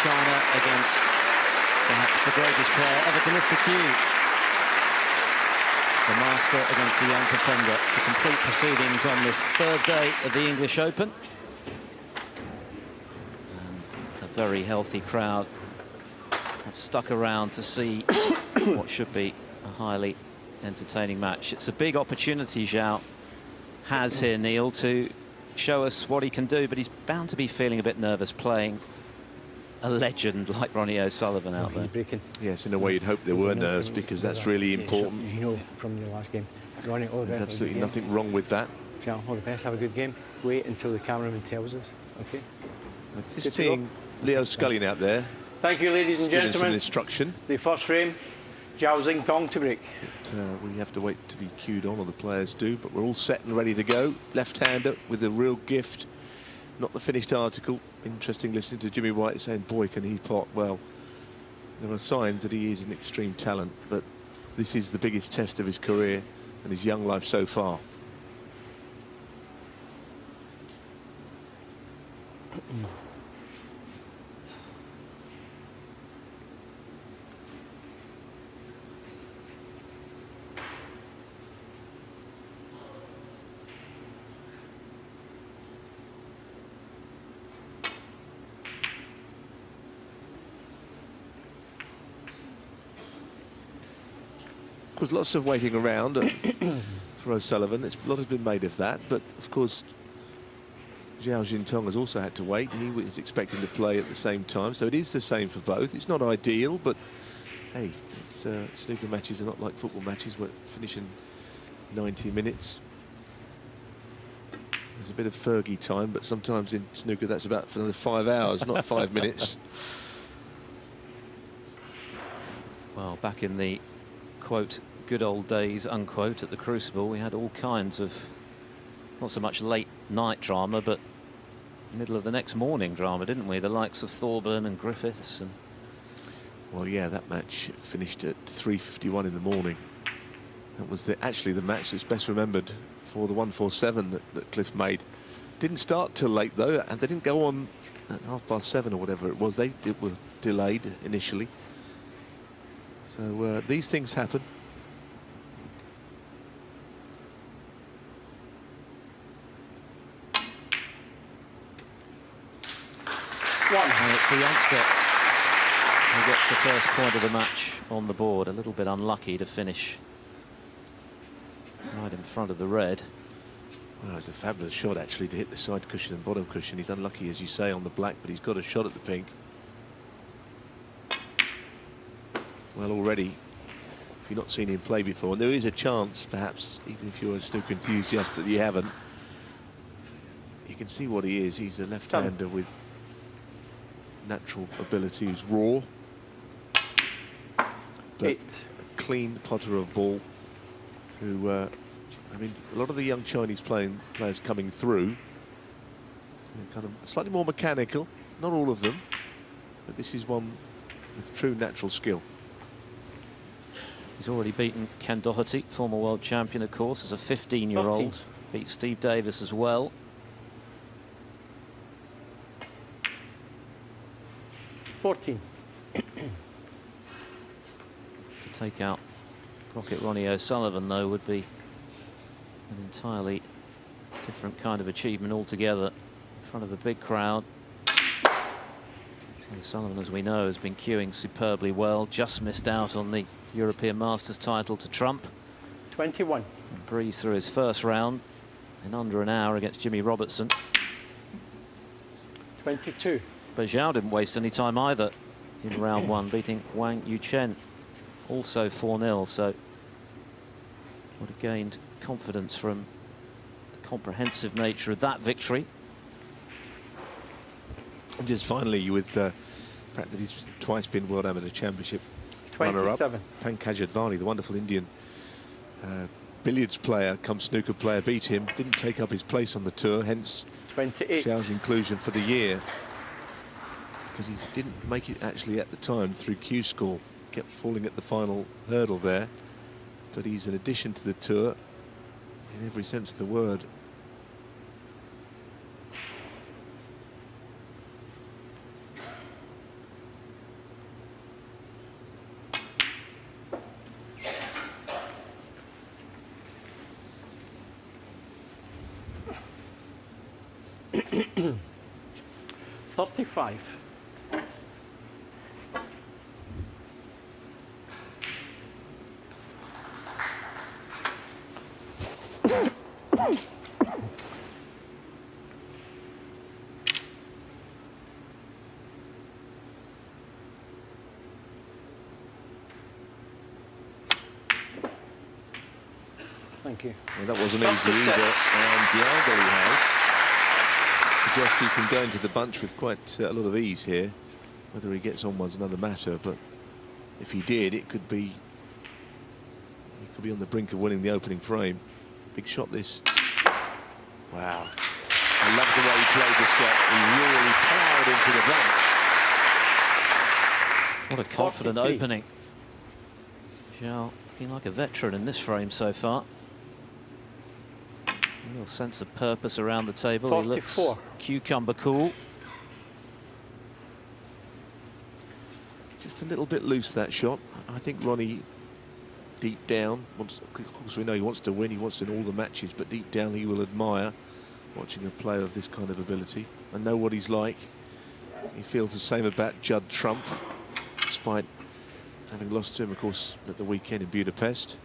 China against perhaps the greatest player ever to lift the cue. The master against the young contender to complete proceedings on this third day of the English Open. And a very healthy crowd have stuck around to see what should be a highly entertaining match. It's a big opportunity Zhao has here, Neil, to show us what he can do, but he's bound to be feeling a bit nervous playing a legend like Ronnie O'Sullivan out there. Yes, in a way you'd hope there were nerves, because that's really important. You know from the last game. Ronnie, all the best. There's absolutely nothing wrong with that. Zhao, all the best. Have a good game. Wait until the cameraman tells us. Okay. Just seeing Leo sculling out there. Thank you, ladies and gentlemen. Instruction. The first frame, Zhao Xintong to break. But, we have to wait to be cued on, or the players do, but we're all set and ready to go. Left-hander with a real gift. Not the finished article. Interesting listening to Jimmy White saying, boy, can he pot. Well, there are signs that he is an extreme talent, but this is the biggest test of his career and his young life so far. There's lots of waiting around for O'Sullivan. A lot has been made of that, but of course Zhao Xintong has also had to wait. He was expecting to play at the same time, so it is the same for both. It's not ideal, but hey, it's, snooker matches are not like football matches where finishing 90 minutes. There's a bit of Fergie time, but sometimes in snooker that's about for another 5 hours, not 5 minutes. Well, back in the quote good old days unquote at the Crucible, we had all kinds of, not so much late night drama, but middle of the next morning drama, didn't we? The likes of Thorburn and Griffiths. And well, yeah, that match finished at 3:51 in the morning. That was actually the match that's best remembered for the 147 that Cliff made. Didn't start till late though, and they didn't go on at 7:30 or whatever it was. They were delayed initially. So these things happen. And it's the youngster who gets the first point of the match on the board. A little bit unlucky to finish right in front of the red. Well, it's a fabulous shot actually to hit the side cushion and bottom cushion. He's unlucky, as you say, on the black, but he's got a shot at the pink. Well, already, if you've not seen him play before, and there is a chance, perhaps, even if you're a snooker enthusiast, that you haven't, you can see what he is. He's a left-hander with natural ability, who's raw, but a clean potter of ball, who, I mean, a lot of the young Chinese players coming through, they're kind of slightly more mechanical, not all of them, but this is one with true natural skill. He's already beaten Ken Doherty, former world champion, of course, as a 15-year-old. Beat Steve Davis as well. To take out Rocket Ronnie O'Sullivan, though, would be an entirely different kind of achievement altogether in front of a big crowd. O'Sullivan, as we know, has been cueing superbly well, just missed out on the European Masters title to Trump. 21. And breezed through his first round in under an hour against Jimmy Robertson. 22. But Zhao didn't waste any time either in round one, beating Wang Yuchen, also 4-0. So would have gained confidence from the comprehensive nature of that victory. And just finally, with the fact that he's twice been World Amateur Championship runner-up, Pankaj Advani, the wonderful Indian billiards player, come snooker player, beat him, didn't take up his place on the tour, hence 28. Zhao's inclusion for the year. Because he didn't make it actually at the time through Q score, kept falling at the final hurdle there. But he's an addition to the tour in every sense of the word. 35. Thank you. Well, that wasn't easy either, and the angle he has suggests he can go into the bunch with quite a lot of ease here. Whether he gets on one's another matter, but if he did, he could be on the brink of winning the opening frame. Big shot this. Wow. I love the way he played the shot. He really powered into the bunch. What a confident opening. Zhao looking like a veteran in this frame so far. Real sense of purpose around the table. 44. He looks cucumber cool. Just a little bit loose, that shot. I think Ronnie, deep down, of course we know he wants to win, he wants to win all the matches, but deep down he will admire watching a player of this kind of ability and know what he's like. He feels the same about Judd Trump, despite having lost to him, of course, at the weekend in Budapest.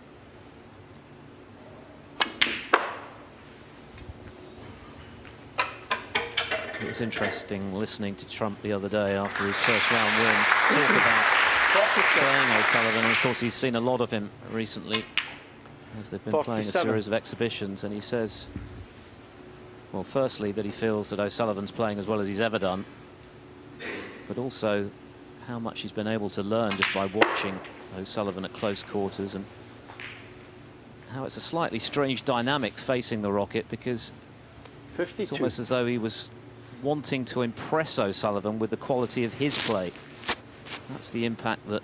It was interesting listening to Trump the other day after his first round win talk about playing O'Sullivan, and of course he's seen a lot of him recently as they've been 47. playing a series of exhibitions, and he says, well, firstly that he feels that O'Sullivan's playing as well as he's ever done, but also how much he's been able to learn just by watching O'Sullivan at close quarters, and how it's a slightly strange dynamic facing the Rocket, because 52. it's almost as though he was wanting to impress O'Sullivan with the quality of his play. That's the impact that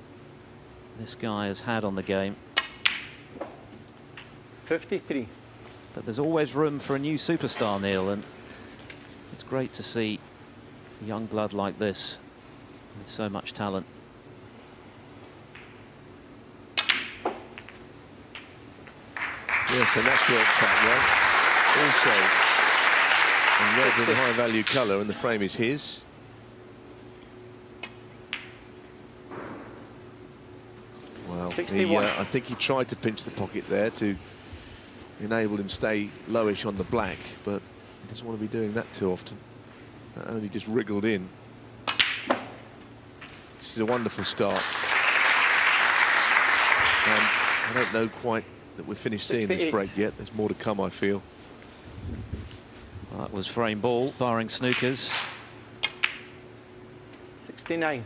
this guy has had on the game. 53. But there's always room for a new superstar, Neil, and it's great to see young blood like this with so much talent. Yes, and that's worked out well. Also, in red and high value colour, and the frame is his. Well, 61. I think he tried to pinch the pocket there to enable him stay lowish on the black, but he doesn't want to be doing that too often. That only just wriggled in. This is a wonderful start. And I don't know quite that we're finished seeing 68. this break yet. There's more to come, I feel. Well, that was frame ball, barring snookers. 69.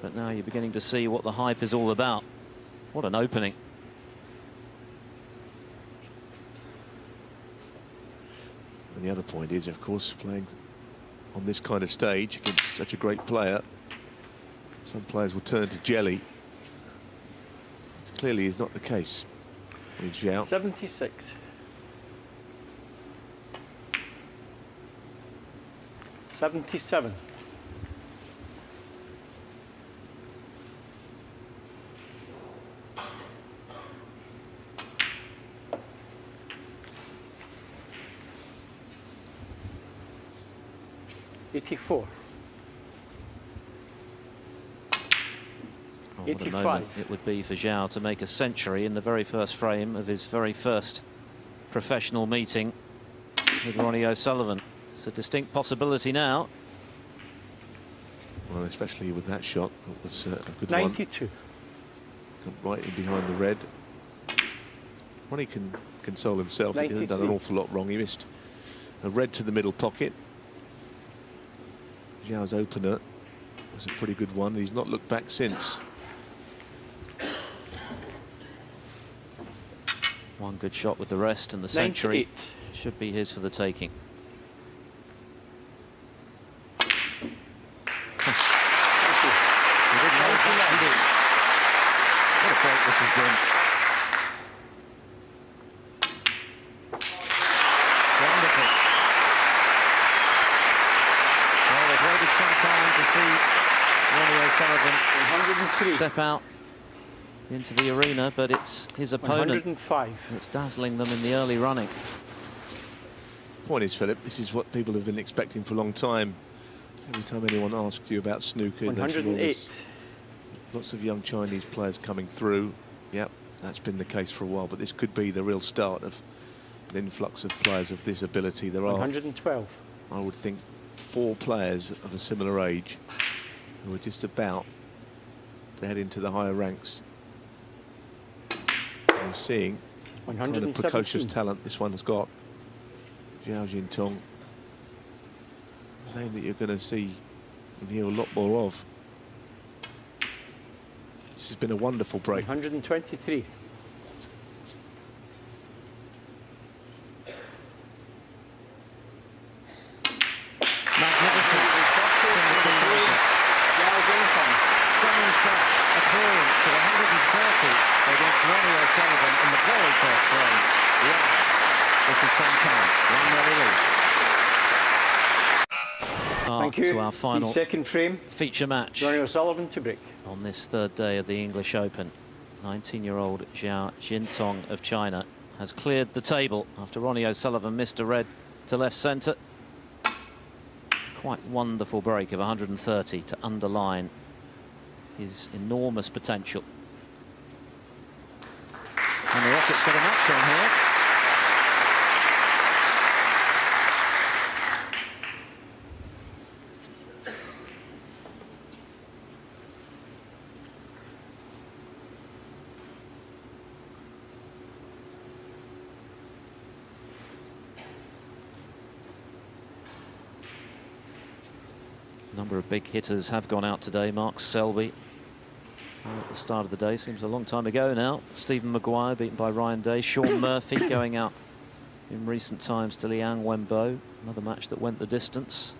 But now you're beginning to see what the hype is all about. What an opening. And the other point is, of course, playing on this kind of stage against such a great player, some players will turn to jelly. This clearly is not the case with Zhao. 76. 77. '84. Oh, what a 85. moment it would be for Zhao to make a century in the very first frame of his very first professional meeting with Ronnie O'Sullivan. It's a distinct possibility now. Well, especially with that shot, it was a good 92. one. Come right in behind the red. Ronnie can console himself that he hasn't done an 93. awful lot wrong. He missed a red to the middle pocket. Zhao's opener was a pretty good one. He's not looked back since. One good shot with the rest, and the century 98. should be his for the taking. What a break this has been. Wonderful. Well, they've waited some time to see Ronnie O'Sullivan 103. step out into the arena, but it's his opponent 105. that's dazzling them in the early running. point is, Philip, this is what people have been expecting for a long time. Every time anyone asks you about snooker, 108. Lots of young Chinese players coming through. Yep, that's been the case for a while, but this could be the real start of an influx of players of this ability. There are 112. I would think 4 players of a similar age who are just about to head into the higher ranks. I'm seeing what kind of precocious talent this one has got. Zhao Xintong, a name that you're going to see and hear a lot more of. This has been a wonderful break. 123. Stunning start appearance at 130 against Ronnie O'Sullivan in the very first frame. Yeah, this is some time. 1-0 lead. Thank you. To our final the second frame. Feature match. Ronnie O'Sullivan to break. On this third day of the English Open, 19-year-old Zhao Xintong of China has cleared the table after Ronnie O'Sullivan missed a red to left centre. Quite wonderful break of 130 to underline his enormous potential. And the Rockets got a match on here. A number of big hitters have gone out today. Mark Selby at the start of the day, seems a long time ago now. Stephen Maguire beaten by Ryan Day. Sean Murphy going out in recent times to Liang Wenbo. Another match that went the distance.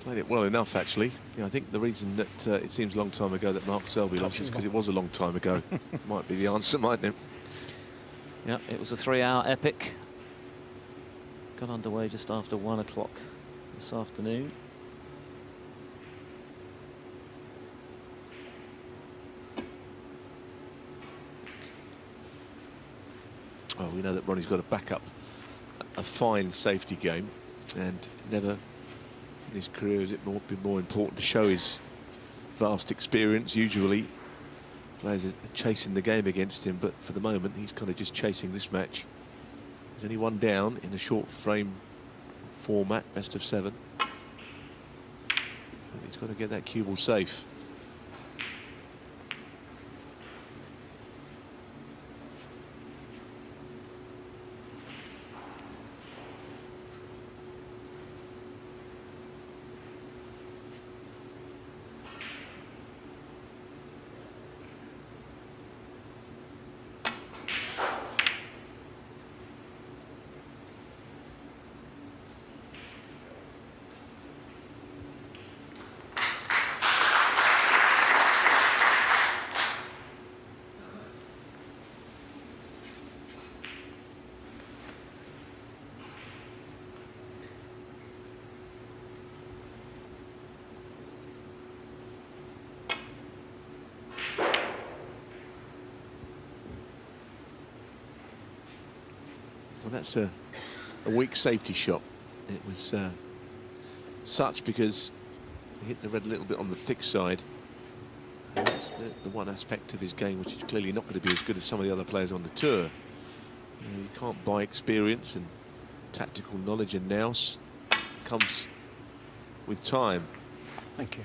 Played it well enough, actually. Yeah, I think the reason that it seems a long time ago that Mark Selby lost is because it was a long time ago. Might be the answer, mightn't it? Yeah, it was a 3-hour epic. Got underway just after 1 o'clock this afternoon. Oh, we know that Ronnie's got to back up a fine safety game, and never in his career has it been more important to show his vast experience. Usually players are chasing the game against him, but for the moment he's kind of just chasing this match. There's only one down in a short frame format, best of 7. And he's got to get that cue ball safe. Well, that's a weak safety shot. It was such because he hit the red a little bit on the thick side. And that's the one aspect of his game which is clearly not going to be as good as some of the other players on the tour. You can't buy experience, and tactical knowledge and nous comes with time. Thank you.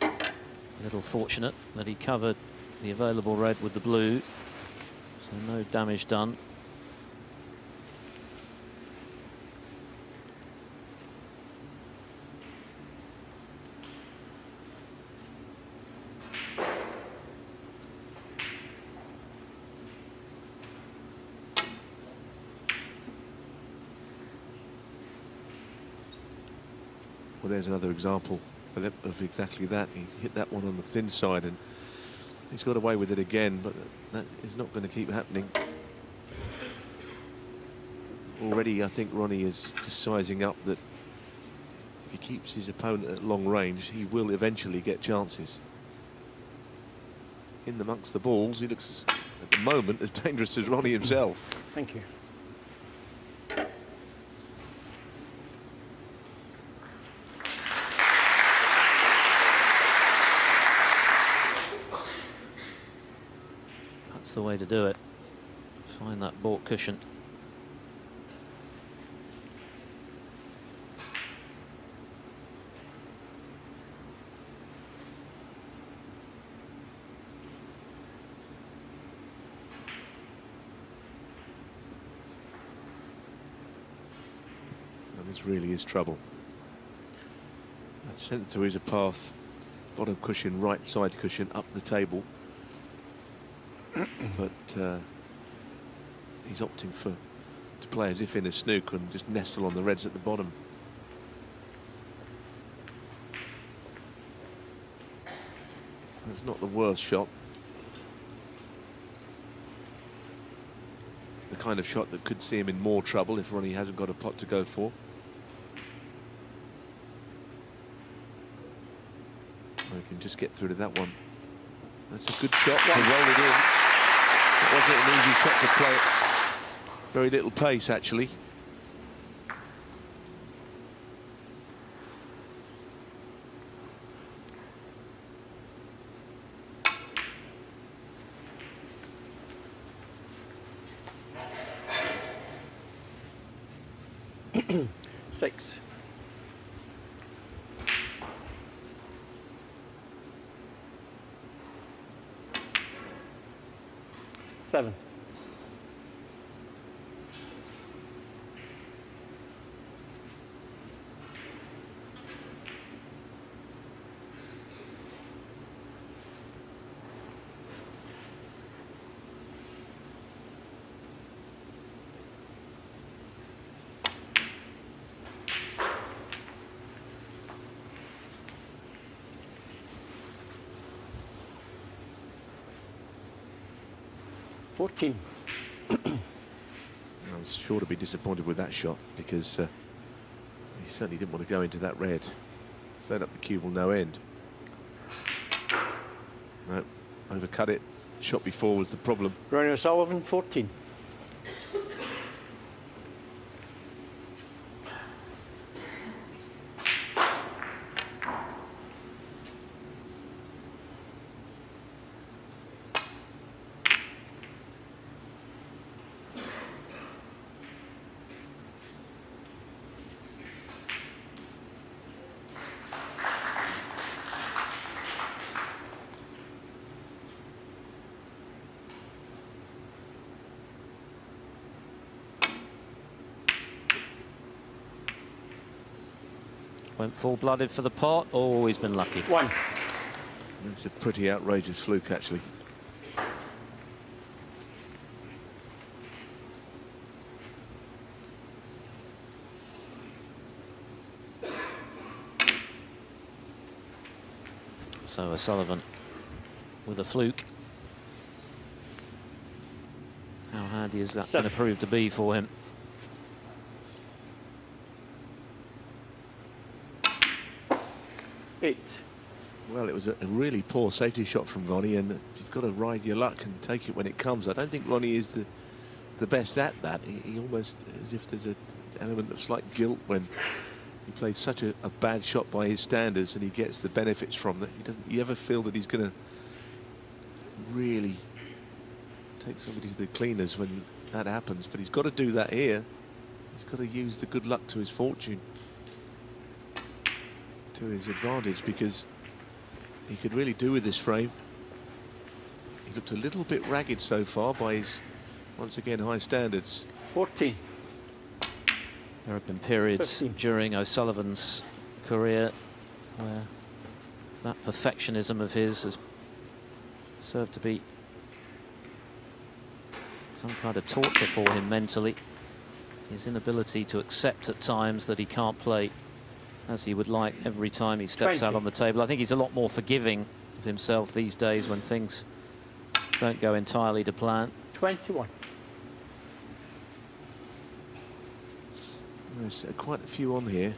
A little fortunate that he covered the available red with the blue, so no damage done. Well, there's another example of exactly that. He hit that one on the thin side and he's got away with it again, but that is not going to keep happening. Already, I think Ronnie is just sizing up that if he keeps his opponent at long range, he will eventually get chances. in amongst the balls, he looks, at the moment, as dangerous as Ronnie himself. Thank you. That's the way to do it. Find that baulk cushion. And this really is trouble. That sent through is a path, bottom cushion, right side cushion, up the table. But he's opting to play as if in a snooker and just nestle on the reds at the bottom. That's not the worst shot. The kind of shot that could see him in more trouble if Ronnie hasn't got a pot to go for. I can just get through to that one. That's a good shot to roll it in. It wasn't an easy shot to play at very little pace, actually. Six. Seven. $14. I was sure to be disappointed with that shot because he certainly didn't want to go into that red. Stayed up the cue will no end. No, overcut it. Shot before was the problem. Ronnie O'Sullivan, 14. Went full-blooded for the pot. Oh, he's been lucky. One. That's a pretty outrageous fluke, actually. So O'Sullivan with a fluke. How handy is that going to prove to be for him? Eight. Well, it was a really poor safety shot from Ronnie, and you've got to ride your luck and take it when it comes. I don't think Ronnie is the best at that. He almost, as if there's an element of slight guilt when he plays such a bad shot by his standards and he gets the benefits from that. He doesn't. You ever feel that he's going to really take somebody to the cleaners when that happens? But he's got to do that here. He's got to use the good luck to his fortune, to his advantage, because he could really do with this frame. He looked a little bit ragged so far by his, once again, high standards. 14. There have been periods 15. during O'Sullivan's career where that perfectionism of his has served to be some kind of torture for him mentally. His inability to accept at times that he can't play as he would like every time he steps 20. out on the table. I think he's a lot more forgiving of himself these days when things don't go entirely to plan. 21. There's quite a few on here.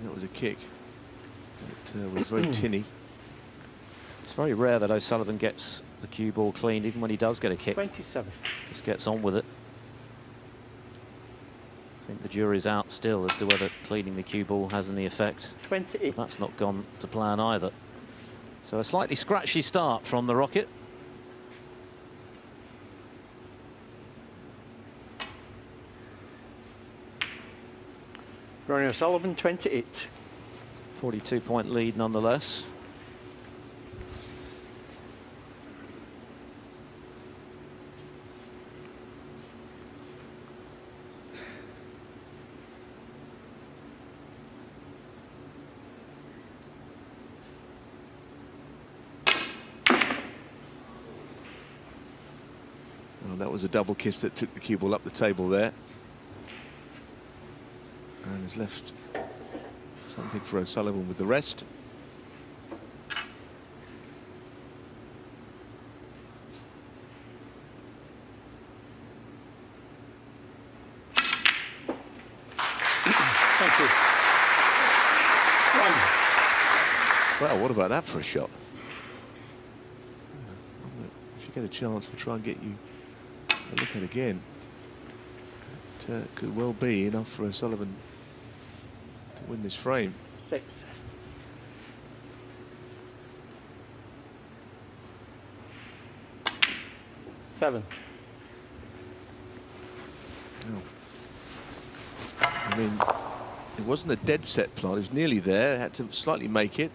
That was a kick. It was very tinny. very rare that O'Sullivan gets the cue ball cleaned, even when he does get a kick. 27. Just gets on with it. I think the jury's out still as to whether cleaning the cue ball has any effect. 28. But that's not gone to plan either. So a slightly scratchy start from the Rocket. Ronnie O'Sullivan, 28. 42-point lead nonetheless. Well, that was a double kiss that took the cue ball up the table there. And has left something for O'Sullivan with the rest. Thank you. Well, what about that for a shot? If you get a chance, we'll try and get you a look at it again. It could well be enough for O'Sullivan to win this frame. 6. Seven. Oh. I mean, it wasn't a dead set plant. It was nearly there. Had to slightly make it.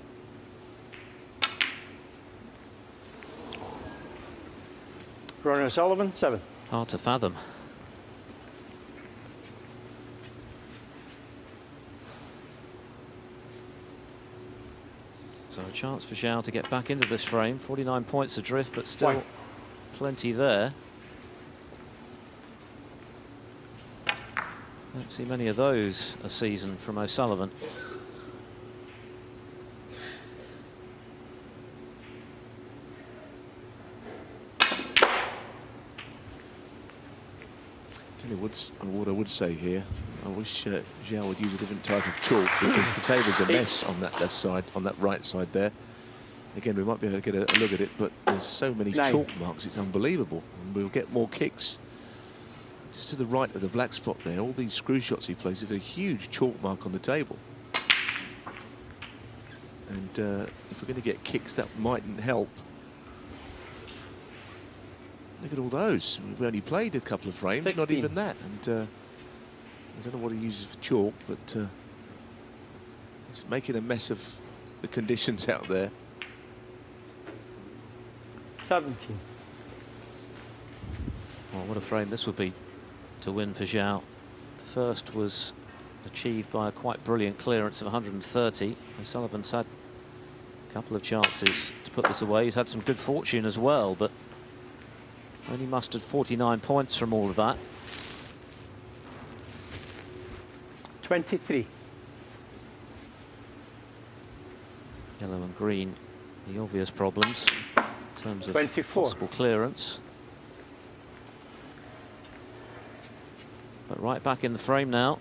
Ronnie O'Sullivan, 7. Hard to fathom. So a chance for Zhao to get back into this frame. 49 points adrift, but still plenty there. Don't see many of those a season from O'Sullivan. Tell you what I would say here. I wish Zhao would use a different type of chalk, because the table's a mess on that left side, on that right side there. Again, we might be able to get a look at it, but there's so many 9. chalk marks, it's unbelievable. And we'll get more kicks. Just to the right of the black spot there, all these screw shots he plays, there's a huge chalk mark on the table. And if we're going to get kicks, that mightn't help. Look at all those. We've only played a couple of frames, 16. not even that. And I don't know what he uses for chalk, but it's making a mess of the conditions out there. 17. Well, what a frame this would be to win for Zhao. The first was achieved by a quite brilliant clearance of 130. O'Sullivan's had a couple of chances to put this away. He's had some good fortune as well, but only mustered 49 points from all of that. 23. Yellow and green, the obvious problems in terms of 24. possible clearance. But right back in the frame now.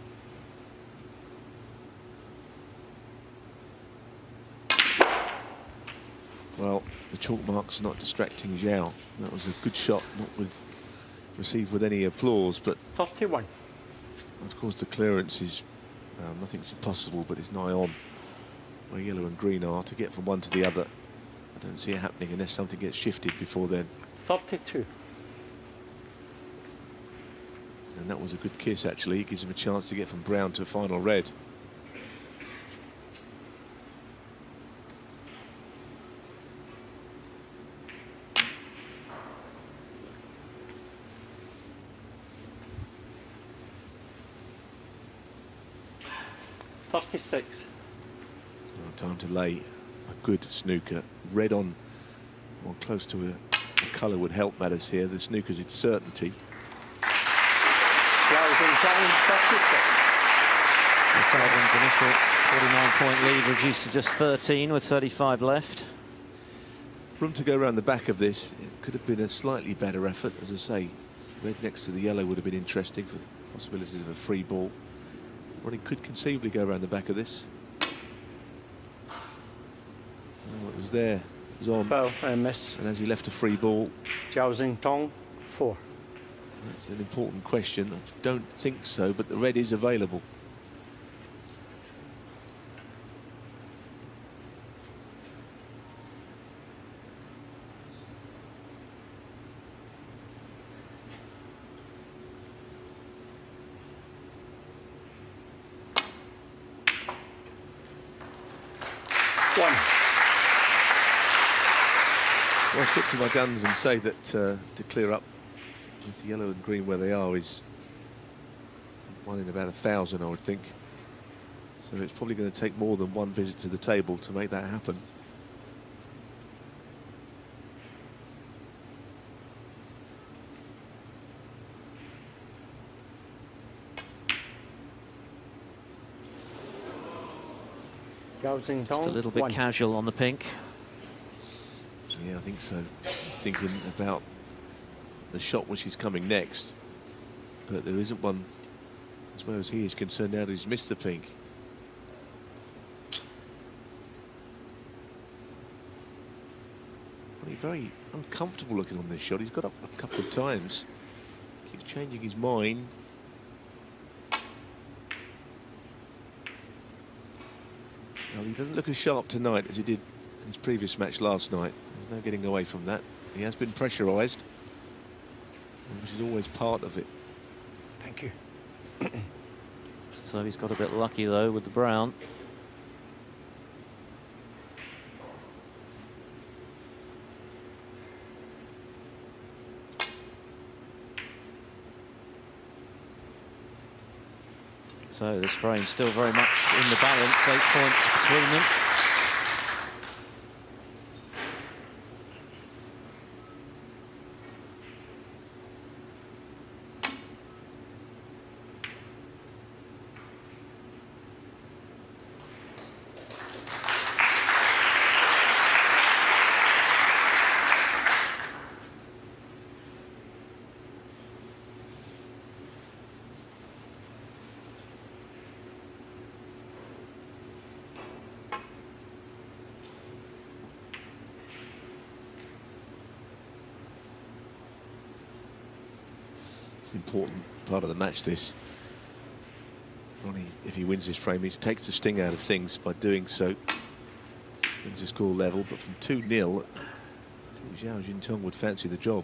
Well, the chalk mark's not distracting Zhao. That was a good shot, not received with any applause, but 31. of course the clearance is nothing's impossible, but it's nigh on where yellow and green are. To get from one to the other, I don't see it happening unless something gets shifted before then. 32. And that was a good kiss, actually. It gives him a chance to get from brown to final red. $36. Time to lay a good snooker. Red on, or close to a colour would help matters here. The snooker's its certainty. O'Sullivan's initial 49-point lead reduced to just 13 with 35 left. Room to go around the back of this. It could have been a slightly better effort. As I say, red next to the yellow would have been interesting for possibilities of a free ball. Ronnie could conceivably go around the back of this. Oh, it was there. was on. Foul and miss. And as he left a free ball. Zhao Xintong, 4. That's an important question. I don't think so, but the red is available. Well, I stick to my guns and say that to clear up with the yellow and green where they are is 1 in about 1,000, I would think. So it's probably going to take more than one visit to the table to make that happen. Just a little bit casual on the pink. Yeah, I think so. Thinking about the shot which is coming next, but there isn't one as well as he is concerned now that he's missed the pink. Well, he's very uncomfortable looking on this shot. He's got up a couple of times, keeps changing his mind. Well, he doesn't look as sharp tonight as he did in his previous match last night. There's no getting away from that. He has been pressurised, which is always part of it. Thank you. So he's got a bit lucky though with the brown. So this frame still very much in the balance, 8 points between them. It's an important part of the match, this. Ronnie, if he wins this frame, he takes the sting out of things by doing so. Brings the score level, but from 2-0, I think Zhao Xintong would fancy the job.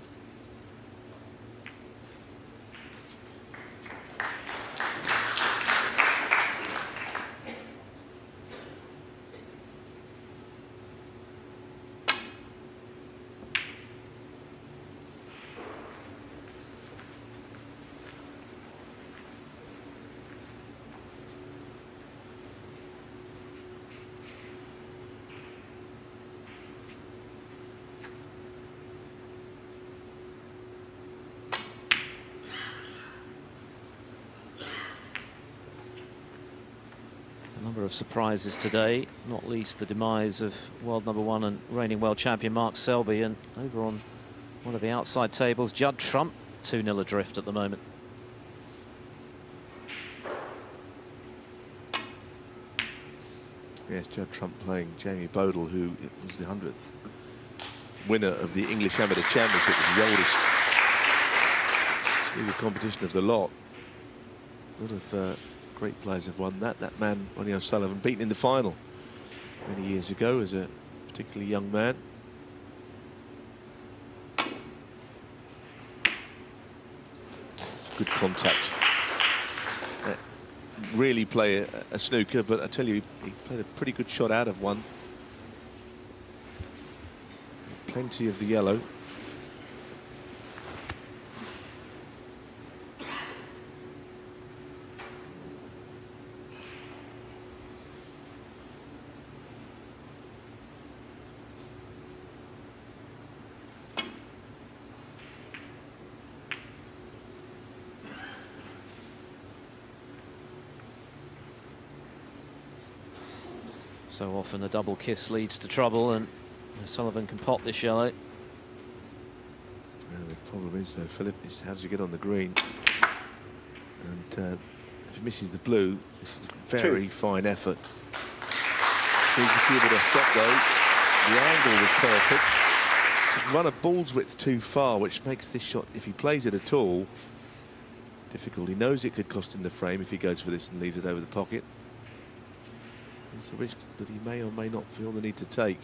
Number of surprises today, not least the demise of world #1 and reigning world champion Mark Selby, and over on one of the outside tables, Judd Trump 2-0 adrift at the moment. Yes, Judd Trump playing Jamie Bodle, who was the 100th winner of the English Amateur Championship, the oldest senior competition of the lot. A lot of great players have won that. That man, Ronnie O'Sullivan, beaten in the final many years ago as a particularly young man. It's good contact. Really play a snooker, but I tell you, he played a pretty good shot out of one. Plenty of the yellow. So often the double kiss leads to trouble, and Sullivan can pot this yellow. The problem is, though, Philip, is how does he get on the green? And if he misses the blue, this is a very fine effort. He's a few bit of shot, though. The angle was perfect. He's run a ball's width too far, which makes this shot, if he plays it at all, difficult. He knows it could cost him the frame if he goes for this and leaves it over the pocket. It's a risk that he may or may not feel the need to take.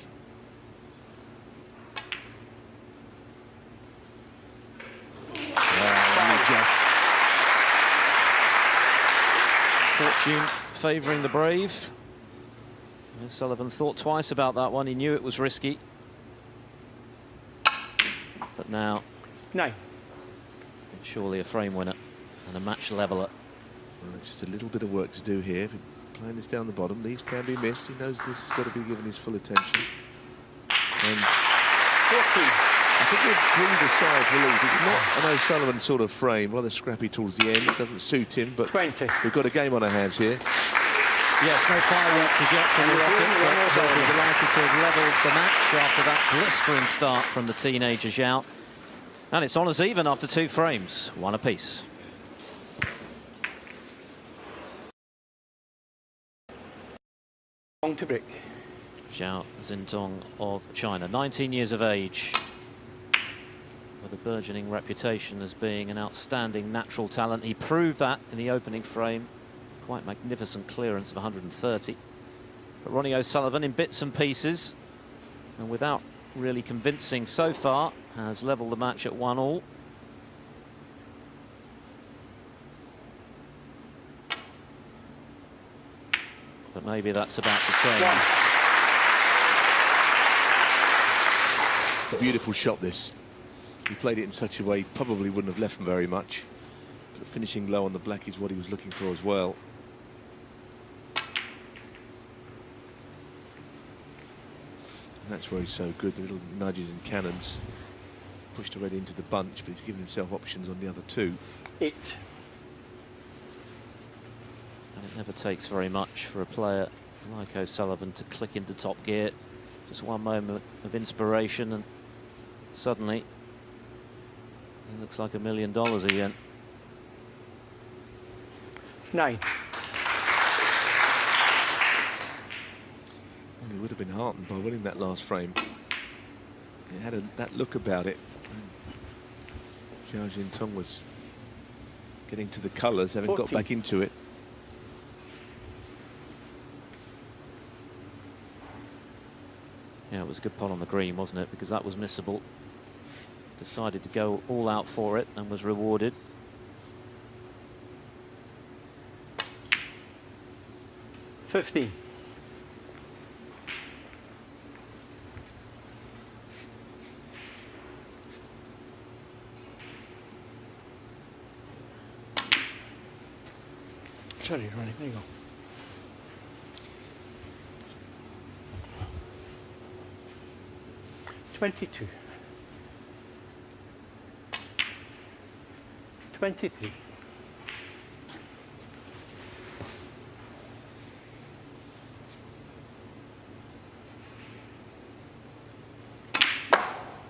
Fortune favouring the brave. Sullivan thought twice about that one. He knew it was risky. But now, no. It's surely a frame winner and a match leveller. Well, just a little bit of work to do here. Playing this down the bottom, these can be missed. He knows this has got to be given his full attention. And 14. I think we'll breathe a sigh of relief. It's not an O'Sullivan sort of frame, rather scrappy towards the end. It doesn't suit him, but 20. We've got a game on our hands here. Yes, no fireworks to get from the rocket, but they'll be delighted to have levelled the match after that blistering start from the teenager Zhao. And it's honours even after 2 frames, 1 apiece. Long to break. Zhao Xintong of China, 19 years of age, with a burgeoning reputation as being an outstanding natural talent. He proved that in the opening frame. Quite magnificent clearance of 130. But Ronnie O'Sullivan in bits and pieces, and without really convincing so far, has levelled the match at 1-all. But maybe that's about to change. It's a beautiful shot, this. He played it in such a way he probably wouldn't have left him very much. But finishing low on the black is what he was looking for as well. And that's where he's so good, the little nudges and cannons. Pushed already into the bunch, but he's given himself options on the other 2. 8. And it never takes very much for a player like O'Sullivan to click into top gear. Just one moment of inspiration and suddenly it looks like $1 million again. 9. Well, he would have been heartened by winning that last frame. It had that look about it. Zhao Xintong was getting to the colours, having 14. got back into it. Yeah, it was a good pot on the green, wasn't it? Because that was missable. Decided to go all out for it and was rewarded. $15. Sorry, Ronnie, there you go. $22. 23.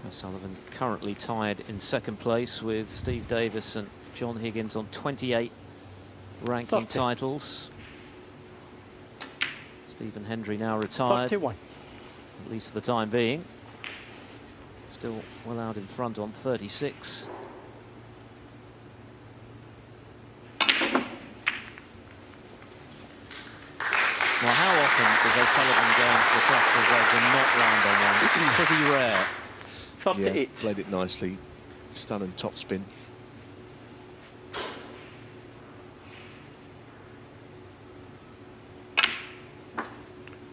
O'Sullivan currently tied in second place with Steve Davis and John Higgins on 28 ranking 30. titles. Stephen Hendry now retired, 31. at least for the time being. Still well out in front on 36. Well, how often does O'Sullivan go into the clutch reserves and not land on one? It's pretty rare. 38. Yeah, played it nicely. Stun and top spin.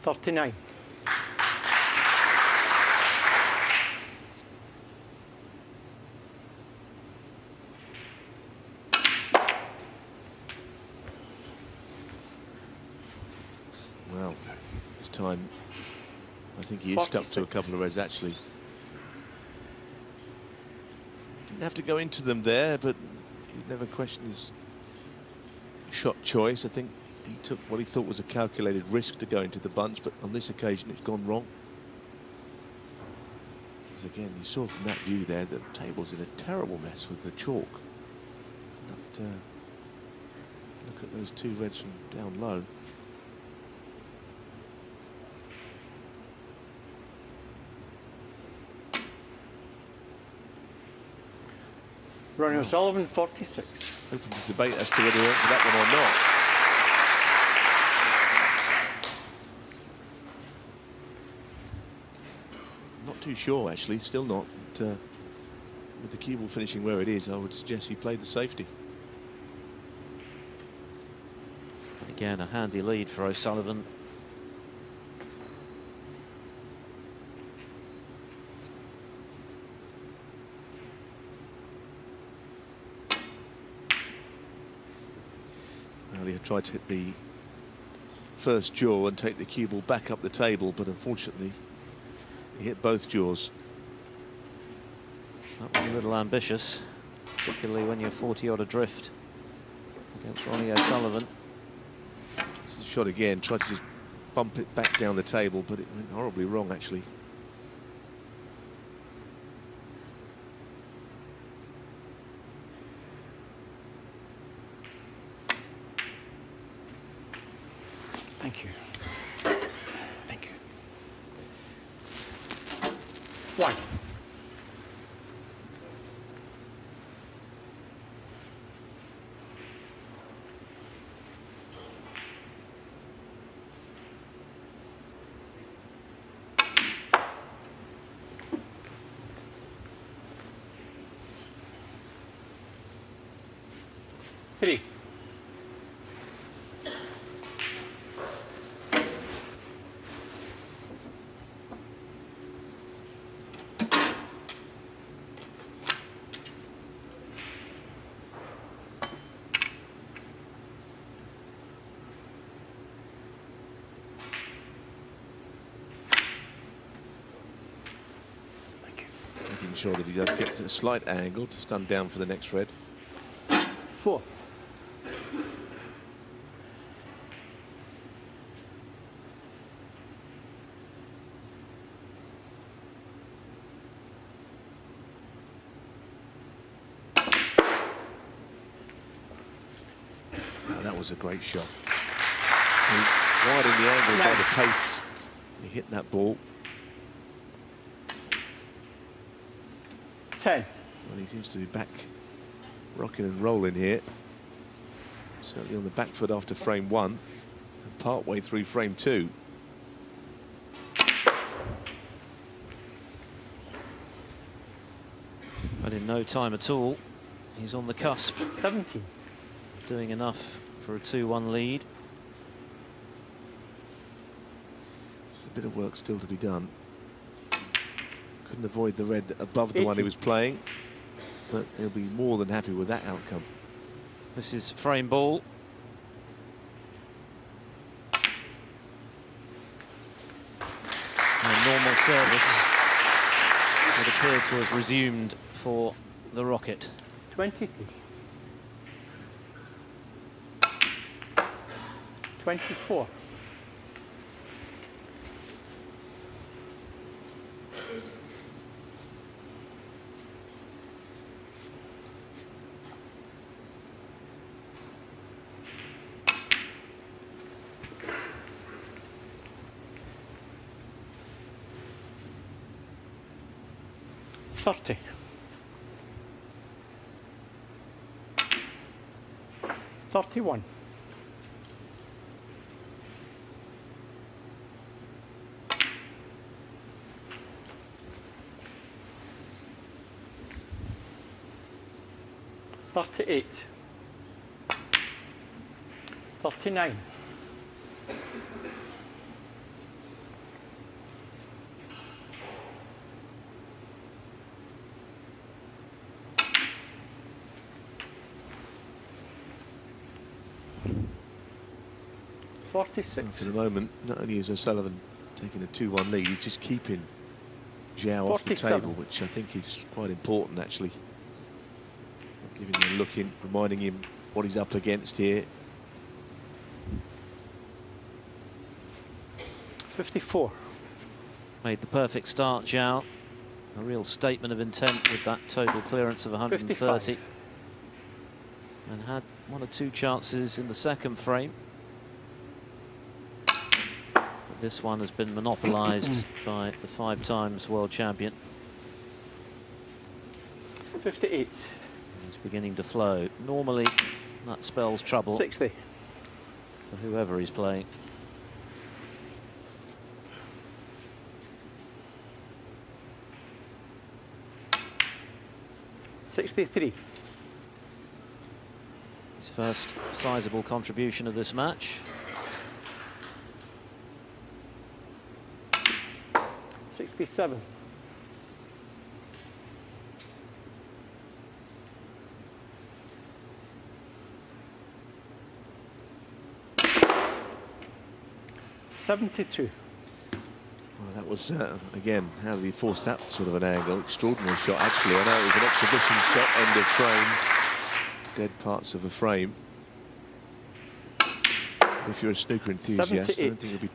$39. Well, this time I think he is stuck to a couple of reds actually. Didn't have to go into them there, but he never questioned his shot choice. I think he took what he thought was a calculated risk to go into the bunch, but on this occasion it's gone wrong. As again, you saw from that view there that the table's in a terrible mess with the chalk. But, look at those 2 reds from down low. Ronnie O'Sullivan, 46. Open to debate as to whether he went for that one or not. Not too sure, actually. Still not. But, with the cue ball finishing where it is, I would suggest he played the safety. Again, a handy lead for O'Sullivan. Well, he had tried to hit the first jaw and take the cue ball back up the table, but unfortunately he hit both jaws. That was a little ambitious, particularly when you're 40-odd adrift against Ronnie O'Sullivan. This is a shot again, tried to just bump it back down the table, but it went horribly wrong, actually. Thank you. Thank you. One. Three. Making sure that he does get to a slight angle to stun down for the next red. Four. That was a great shot. He's wide in the angle by the pace. He hit that ball. 10. Well, he seems to be back rocking and rolling here. Certainly on the back foot after frame one, and part way through frame two. But in no time at all, he's on the cusp. 17. Doing enough for a 2-1 lead. There's a bit of work still to be done. Couldn't avoid the red above the 18. one he was playing, but he'll be more than happy with that outcome. This is frame ball. And normal service would appear to have resumed for the Rocket. 23. 24. $30. 31. 38. 39. 46. For the moment, not only is O'Sullivan taking a 2-1 lead, he's just keeping Zhao off the 47. table, which I think is quite important, actually. Giving him a look in, reminding him what he's up against here. 54. Made the perfect start, Zhao. A real statement of intent with that total clearance of 130. 55. And had one or two chances in the second frame. But this one has been monopolised by the 5 times world champion. 58. It's beginning to flow. Normally, that spells trouble 60. for whoever he's playing. $63. His first sizable contribution of this match. 67. $72. Well, that was, again, how did he force that sort of an angle? Extraordinary shot, actually. I know it was an exhibition shot, end of frame. Dead parts of a frame. If you're a snooker enthusiast, 78. I don't think you'll be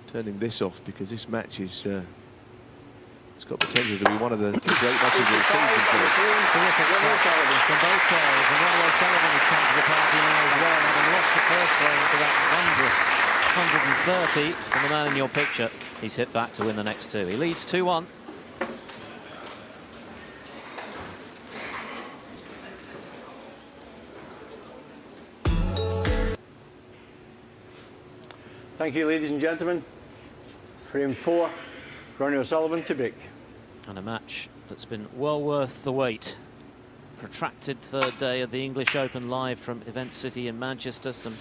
turning this off, because this match is, it's got potential to be one of the great matches of the season. Terrific shot from both players, and Ronnie O'Sullivan has come to the party now as well, having lost the first frame to that wondrous 130, and the man in your picture, he's hit back to win the next two. He leads 2-1. Thank you, ladies and gentlemen. Frame 4, Ronnie O'Sullivan to break. And a match that's been well worth the wait. Protracted third day of the English Open live from Event City in Manchester. Some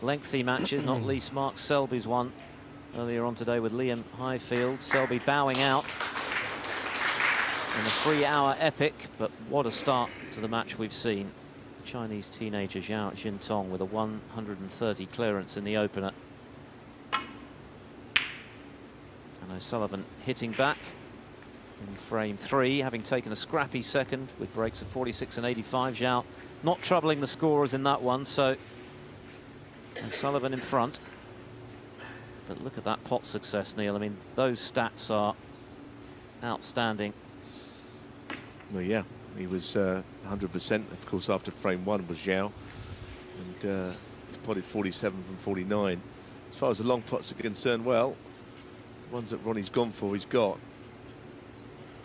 lengthy matches, not least Mark Selby's one earlier on today with Liam Highfield. Selby bowing out in a 3-hour epic, but what a start to the match we've seen. Chinese teenager Zhao Xintong with a 130 clearance in the opener. And O'Sullivan hitting back in frame 3, having taken a scrappy second with breaks of 46 and 85. Zhao not troubling the scorers in that one, so O'Sullivan in front. But look at that pot success, Neil. I mean, those stats are outstanding. Well, yeah, he was 100%, of course, after frame 1 was Zhao. And he's potted 47 from 49. As far as the long pots are concerned, well, the ones that Ronnie's gone for, he's got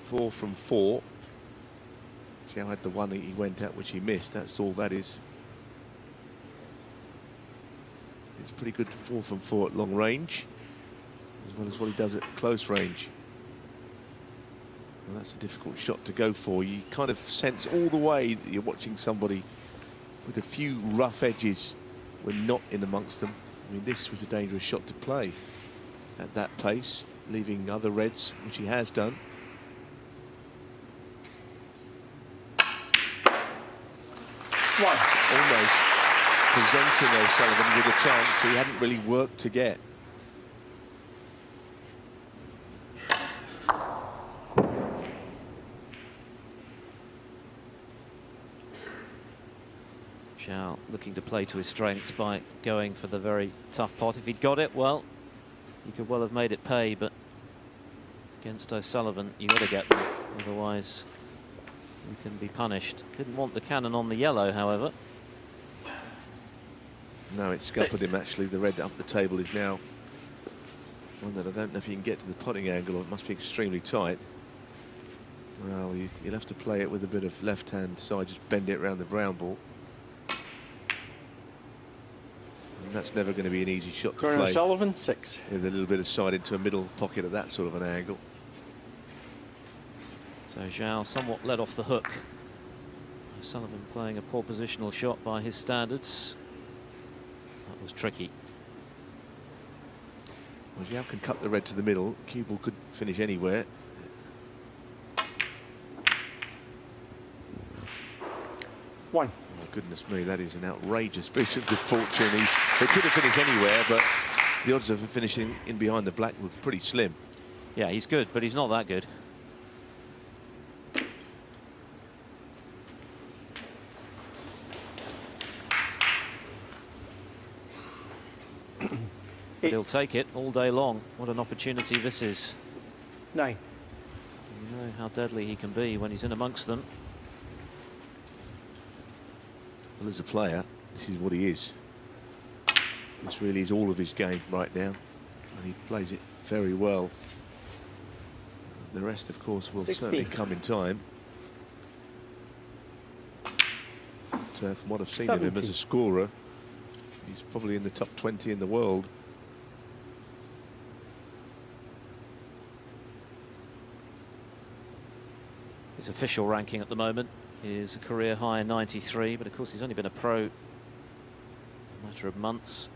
4 from 4. Zhao had the one he went at, which he missed. That's all that is. It's pretty good 4 from 4 at long range, as well as what he does at close range. And that's a difficult shot to go for. You kind of sense all the way that you're watching somebody with a few rough edges when not in amongst them. I mean, this was a dangerous shot to play at that pace, leaving other reds, which he has done. Almost presenting O'Sullivan with a chance he hadn't really worked to get. Zhao looking to play to his strengths by going for the very tough pot. If he'd got it, well, he could well have made it pay, but against O'Sullivan, you got to get them, otherwise you can be punished. Didn't want the cannon on the yellow, however. No, it scuppered him, actually. The red up the table is now one that I don't know if you can get to the potting angle, or it must be extremely tight. Well, you'll have to play it with a bit of left-hand side, just bend it around the brown ball. And that's never going to be an easy shot to play. O'Sullivan, 6. With a little bit of side into a middle pocket at that sort of an angle. So Zhao somewhat let off the hook. O'Sullivan playing a poor positional shot by his standards. That was tricky. Well, Zhao can cut the red to the middle. Cue ball could finish anywhere. One. Oh, goodness me, that is an outrageous piece of good fortune. It could have finished anywhere, but the odds of finishing in behind the black were pretty slim. Yeah, he's good, but he's not that good. But he'll take it all day long. What an opportunity this is. 9. You know how deadly he can be when he's in amongst them. Well, as a player, this is what he is. This really is all of his game right now, and he plays it very well. The rest, of course, will 60. certainly come in time. from what I've seen of him as a scorer, he's probably in the top 20 in the world. His official ranking at the moment is a career high 93, but of course he's only been a pro a matter of months.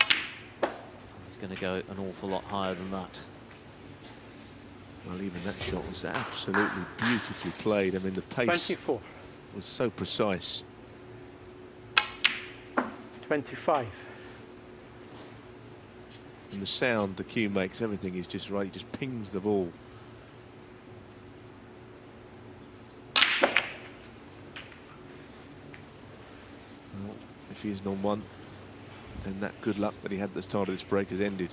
He's going to go an awful lot higher than that. Well, even that shot was absolutely beautifully played. I mean, the pace 24. was so precise. 25. And the sound the cue makes, everything is just right. He just pings the ball. Well, if he isn't on one, then that good luck that he had at the start of this break has ended.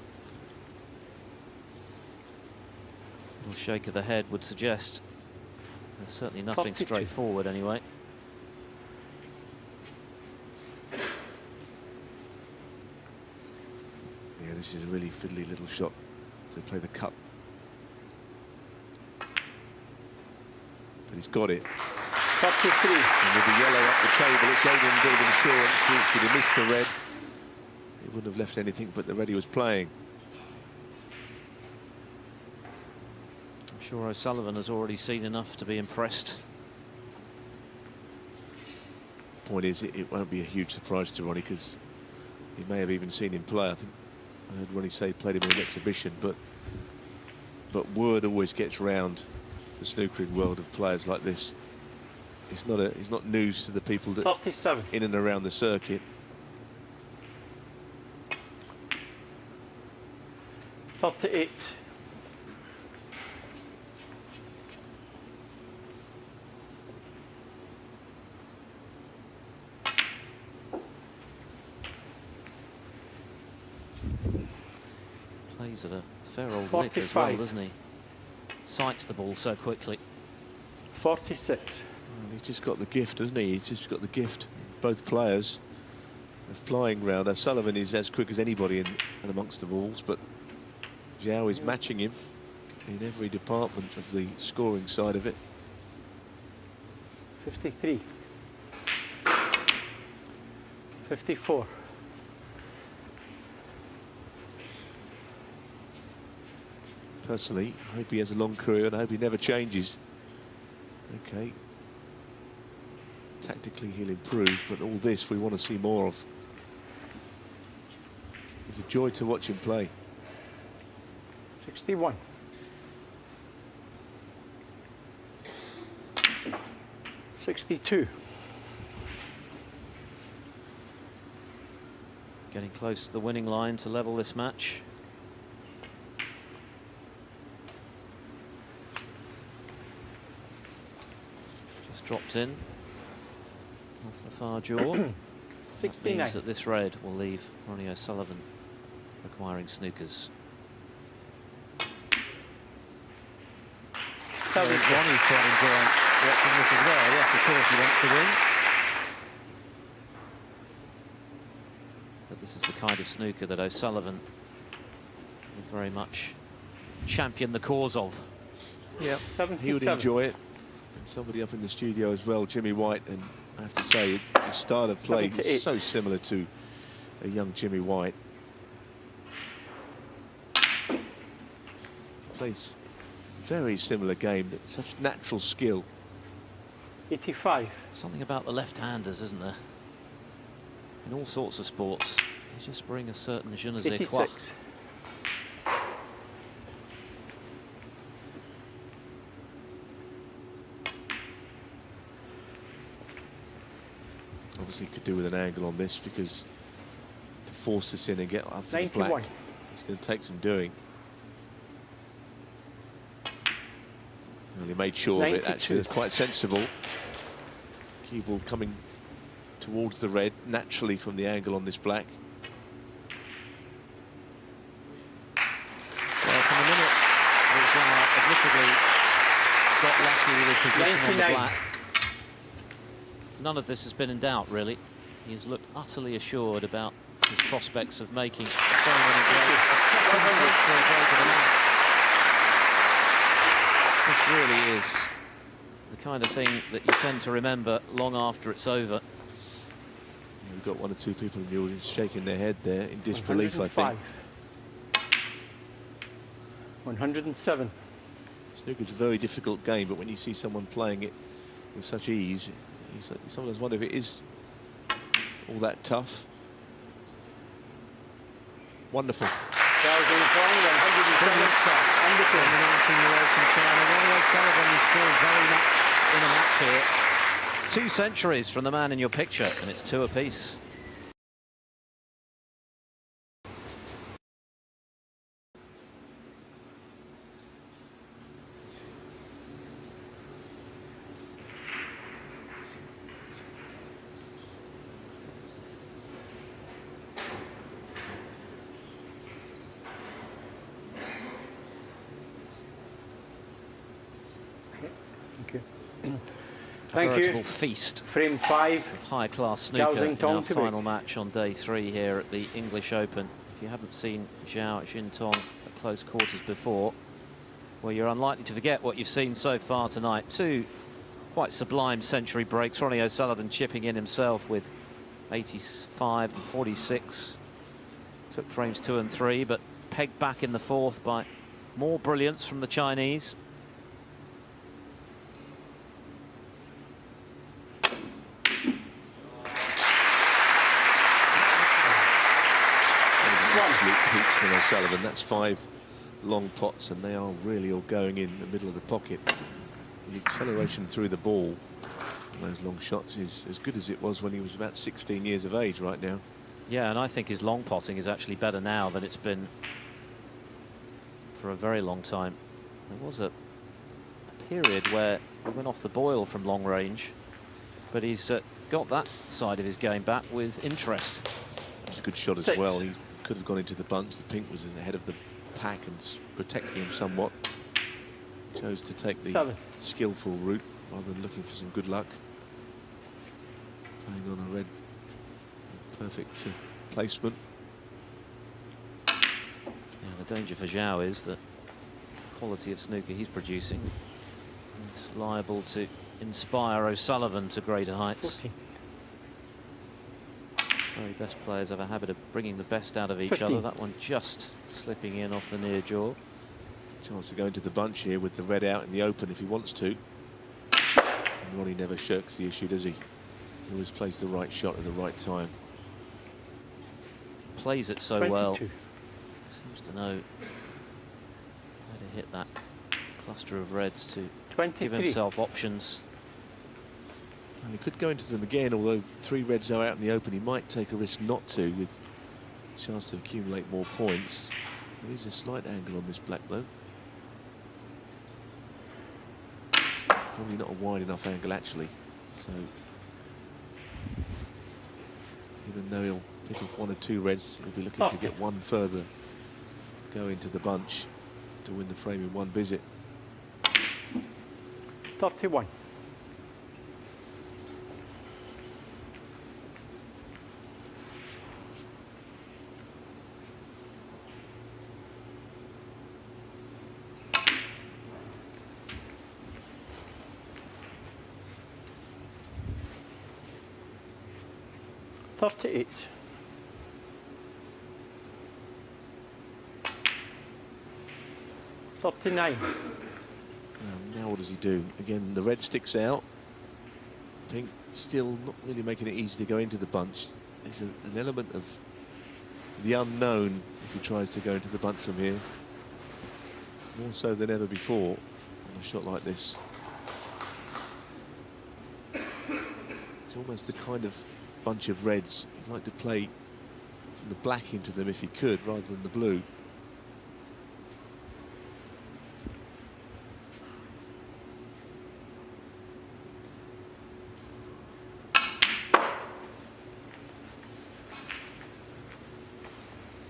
A shake of the head would suggest there's certainly nothing 42. straightforward anyway. Yeah, this is a really fiddly little shot to play the cup. But he's got it. 43. And with the yellow up the table, it gave him a bit of insurance. If he'd have missed the red, he wouldn't have left anything but the red he was playing. I'm sure O'Sullivan has already seen enough to be impressed. Point is, it won't be a huge surprise to Ronnie, because he may have even seen him play. I think I heard Ronnie say he played him in an exhibition, but word always gets round the snookering world of players like this. It's not news to the people that 37. in and around the circuit. 38. Plays at a fair old whip as well, 45. doesn't he? Sights the ball so quickly. 46. Well, he's just got the gift, hasn't he? He's just got the gift. Both players are flying round. O'Sullivan is as quick as anybody in amongst the balls, but Zhao is matching him in every department of the scoring side of it. 53. 54. Personally, I hope he has a long career and I hope he never changes. Okay. Tactically he'll improve, but all this we want to see more of. It's a joy to watch him play. 61. 62. Getting close to the winning line to level this match. Just dropped in off the far jaw. That 69. means that this red will leave Ronnie O'Sullivan requiring snookers. I think Ronnie's quite enjoying watching this as well. Yes, of course, he wants to win. But this is the kind of snooker that O'Sullivan would very much champion the cause of. Yeah, 77. he would enjoy it. And somebody up in the studio as well, Jimmy White, and I have to say, his style of play 78. is so similar to a young Jimmy White. Plays very similar game, such natural skill. 85. Something about the left-handers, isn't there? In all sorts of sports, they just bring a certain je ne sais quoi. 86. Obviously could do with an angle on this, because to force this in and get up to the 91. black, it's going to take some doing. Well, he made sure of it, 92. actually. It's quite sensible. Cue ball coming towards the red naturally from the angle on this black. Well, from the minute that admittedly got lucky with position on the 99. black, none of this has been in doubt, really. He has looked utterly assured about his prospects of making a ceremony break. A second six-way break of the match. This really is the kind of thing that you tend to remember long after it's over. Yeah, we've got one or two people in the audience shaking their head there in disbelief, I think. 107. Snooker's a very difficult game, but when you see someone playing it with such ease, you sometimes wonder if it is all that tough. Wonderful. Zhao Xintong, 107. Ronnie O'Sullivan is still very much in a match here. 2 centuries from the man in your picture, and it's 2 apiece. Thank Veritable you. Feast. Frame 5. Of high-class snooker in our Xintong to final match on day 3 here at the English Open. If you haven't seen Zhao Xintong at close quarters before, well, you're unlikely to forget what you've seen so far tonight. 2 quite sublime century breaks. Ronnie O'Sullivan chipping in himself with 85 and 46. Took frames 2 and 3, but pegged back in the 4th by more brilliance from the Chinese. From O'Sullivan, that's 5 long pots, and they are really all going in the middle of the pocket. The acceleration through the ball on those long shots is as good as it was when he was about 16 years of age right now. Yeah, and I think his long potting is actually better now than it's been for a very long time. There was a period where he went off the boil from long range, but he's got that side of his game back with interest. It was a good shot as well. He could have gone into the bunch. The pink was ahead of the pack and protecting him somewhat. Chose to take the skillful route rather than looking for some good luck. Playing on a red with perfect placement. Yeah, the danger for Zhao is that the quality of snooker he's producing is liable to inspire O'Sullivan to greater heights. 14. Very best players have a habit of bringing the best out of each 15. other. That one just slipping in off the near jaw. Chance to go into the bunch here with the red out in the open if he wants to. And Ronnie never shirks the issue, does he? He always plays the right shot at the right time. Plays it so 22. well. Seems to know how to hit that cluster of reds to 23. Give himself options. And he could go into them again, although 3 reds are out in the open. He might take a risk not to, with a chance to accumulate more points. There is a slight angle on this black, though. Probably not a wide enough angle, actually. So, even though he'll pick off 1 or 2 reds, he'll be looking to get 1 further, go into the bunch to win the frame in 1 visit. 31. $38. $39. Now what does he do? Again, the red sticks out. Pink still not really making it easy to go into the bunch. There's an element of the unknown if he tries to go into the bunch from here. More so than ever before on a shot like this. It's almost the kind of bunch of reds he'd like to play from the black into them if he could, rather than the blue.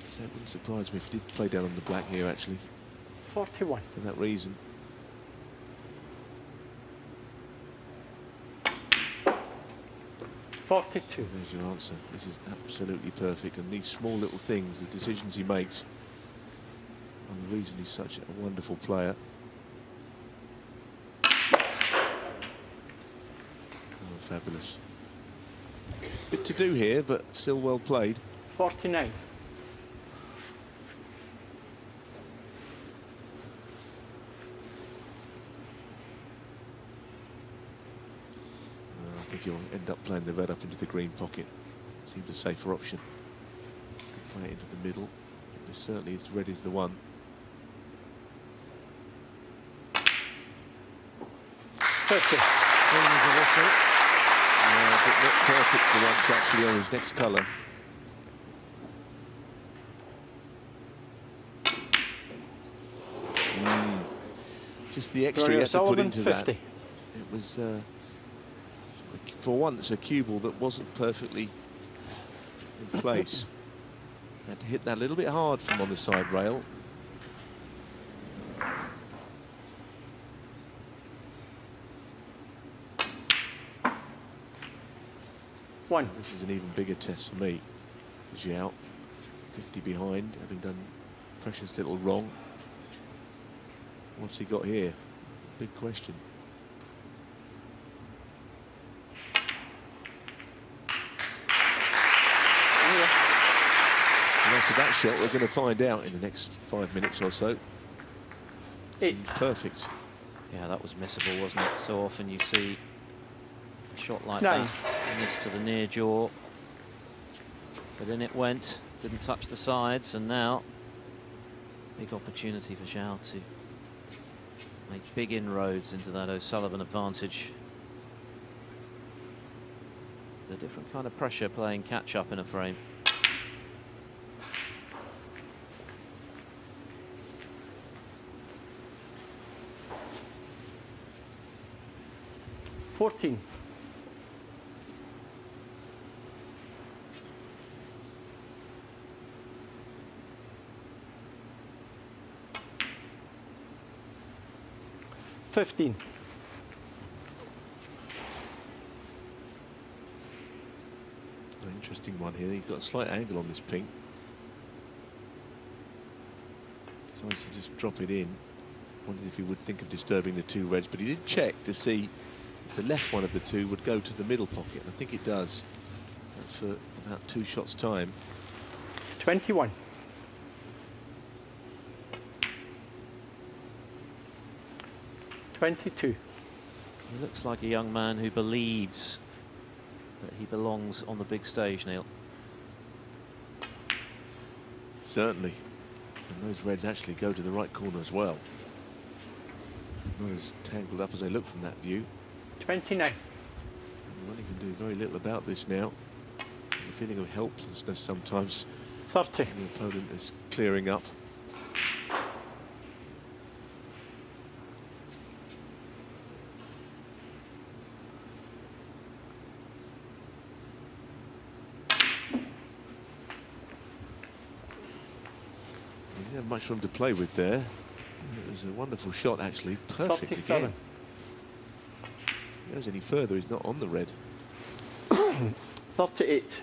So it wouldn't surprise me if he did play down on the black here, actually. 41. For that reason. $42. There's your answer. This is absolutely perfect, and these small little things, the decisions he makes, are the reason he's such a wonderful player. fabulous. Bit to do here, but still well played. 49. I think he'll end up playing the red up into the green pocket. Seems a safer option. Play it into the middle. I think this certainly is red is the one. 50. But not perfect for once actually on his next colour. Just the extra he had to put into 50. that. It was, for once, a cue ball that wasn't perfectly in place. Had to hit that a little bit hard from on the side rail. One. This is an even bigger test for me. Zhao, 50 behind, having done precious little wrong. What's he got here? Big question. And after that shot, we're going to find out in the next 5 minutes or so. 8. He's perfect. Yeah, that was missable, wasn't it? So often you see a shot like 9. that, miss to the near jaw. But in it went, didn't touch the sides, and now big opportunity for Zhao to make big inroads into that O'Sullivan advantage. A different kind of pressure playing catch-up in a frame. $14. $15. An interesting one here. You've got a slight angle on this pink. Decides to just drop it in. Wondered if he would think of disturbing the two reds, but he did check to see if the left one of the two would go to the middle pocket. I think it does. That's for about 2 shots time. 21. $22. He looks like a young man who believes that he belongs on the big stage, Neil. Certainly. And those reds actually go to the right corner as well. Not as tangled up as they look from that view. 29. Ronnie can do very little about this now. There's a feeling of helplessness sometimes. 30. The opponent is clearing up. He didn't have much room to play with there. It was a wonderful shot, actually. Perfect 37. again. If he goes any further, he's not on the red. 38.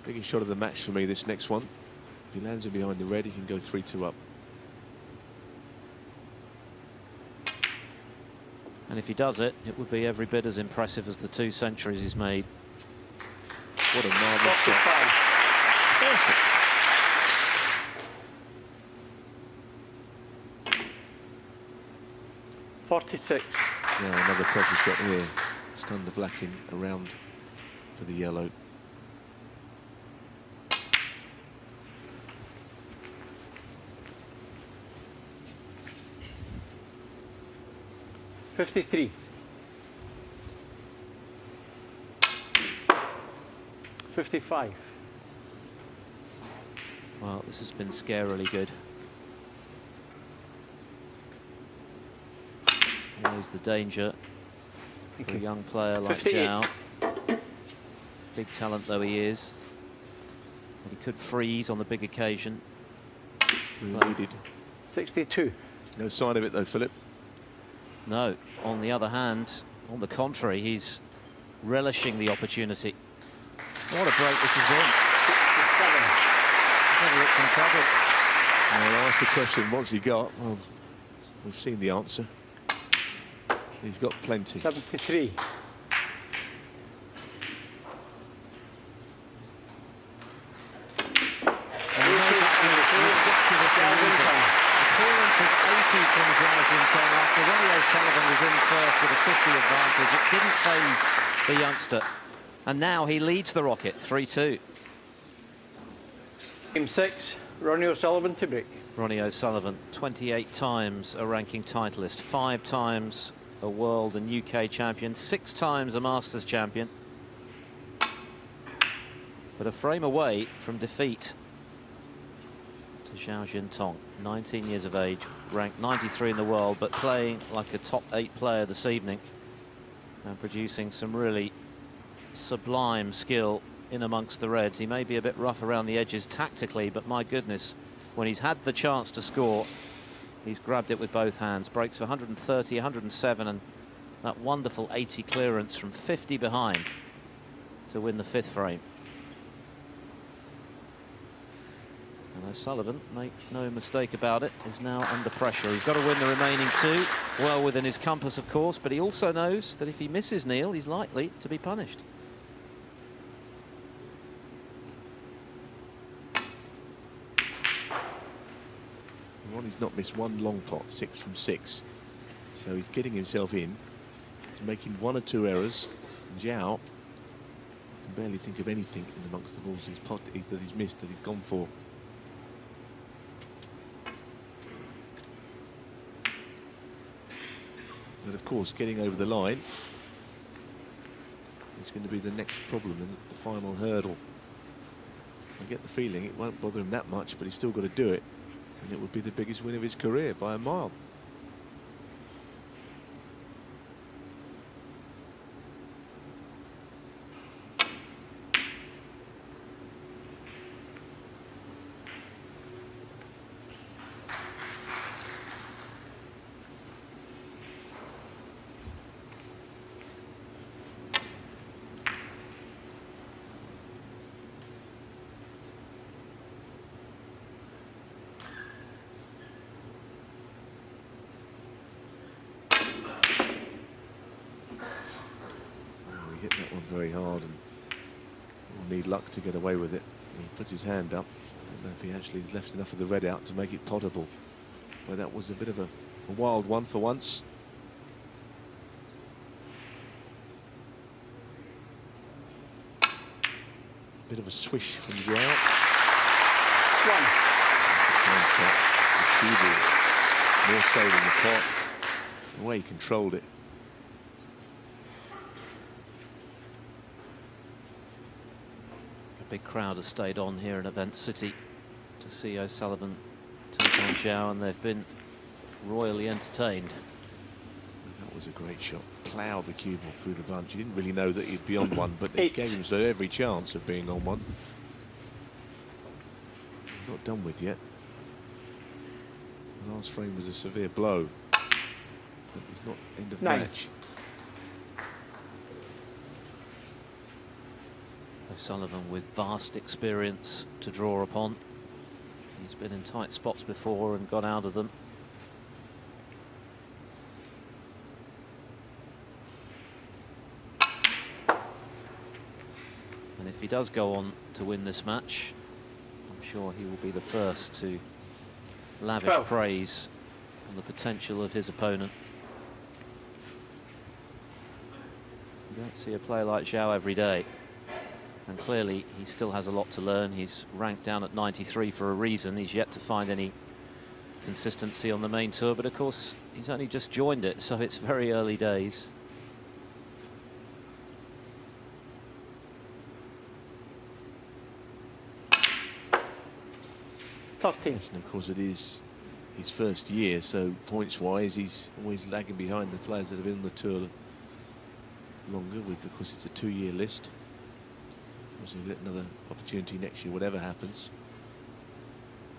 Biggest shot of the match for me, this next one. If he lands him behind the red, he can go 3-2 up. And if he does it, it would be every bit as impressive as the 2 centuries he's made. What a marvellous shot. 45. Perfect. $46. Now another pressure shot here. Stun the black in around for the yellow. $53. 55. Well, this has been scarily good. Always the danger for a young player like 58. Zhao. Big talent though he is. But he could freeze on the big occasion. Really needed. 62. No sign of it though, Philip. No, on the other hand, on the contrary, he's relishing the opportunity. What a break this is in. 67. Never looked in trouble. I'll ask the question, what's he got? Well, we've seen the answer. He's got plenty. 73. of 80 from Zhao Xintong after Ronnie O'Sullivan was in first with a 50 advantage. It didn't faze the youngster. And now he leads the Rocket 3-2. Game 6, Ronnie O'Sullivan to break. Ronnie O'Sullivan, 28 times a ranking titleist, 5 times a world and UK champion, 6 times a Masters champion. But a frame away from defeat to Zhao Xintong, 19 years of age, ranked 93 in the world, but playing like a top 8 player this evening and producing some really sublime skill in amongst the reds. He may be a bit rough around the edges tactically, but my goodness, when he's had the chance to score, he's grabbed it with both hands. Breaks for 130, 107, and that wonderful 80 clearance from 50 behind to win the 5th frame. And O'Sullivan, make no mistake about it, is now under pressure. He's got to win the remaining 2, well within his compass, of course, but he also knows that if he misses Neil, he's likely to be punished. Ronnie's not missed one long pot, 6 from 6. So he's getting himself in. He's making 1 or 2 errors. And Zhao can barely think of anything in amongst the balls that he's missed, that he's gone for. But of course, getting over the line is going to be the next problem in the final hurdle. I get the feeling it won't bother him that much, but he's still got to do it. And it would be the biggest win of his career by a mile. Hit that one very hard and will need luck to get away with it. He puts his hand up. I don't know if he actually left enough of the red out to make it potable. But that was a bit of a wild one for once. Bit of a swish from Zhao. 1. More so than the pot. The way he controlled it. Big crowd has stayed on here in Event City to see O'Sullivan take on Zhao, and they've been royally entertained. That was a great shot. Ploughed the cue ball through the bunch. You didn't really know that he'd be on one, but it gave him every chance of being on one. Not done with yet. The last frame was a severe blow, but it's not end of 9. match. O'Sullivan with vast experience to draw upon. He's been in tight spots before and got out of them. And if he does go on to win this match, I'm sure he will be the first to lavish praise on the potential of his opponent. You don't see a player like Zhao every day. And clearly, he still has a lot to learn. He's ranked down at 93 for a reason. He's yet to find any consistency on the main tour. But of course, he's only just joined it, so it's very early days. Yes, and of course, it is his first year, so points-wise, he's always lagging behind the players that have been on the tour longer. Of course, it's a 2-year list. So he'll get another opportunity next year, whatever happens.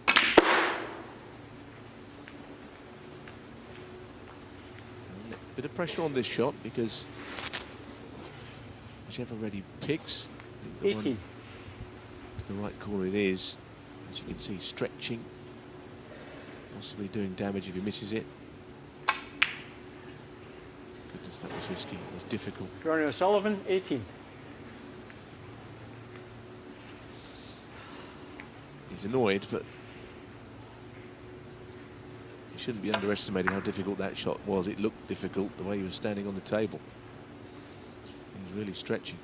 A bit of pressure on this shot because whichever red he picks, the 18. The right corner it is. As you can see, stretching, possibly doing damage if he misses it. Goodness, that was risky. It was difficult. Ronnie O'Sullivan, 18. He's annoyed, but shouldn't be underestimating how difficult that shot was. It looked difficult the way he was standing on the table. He was really stretching.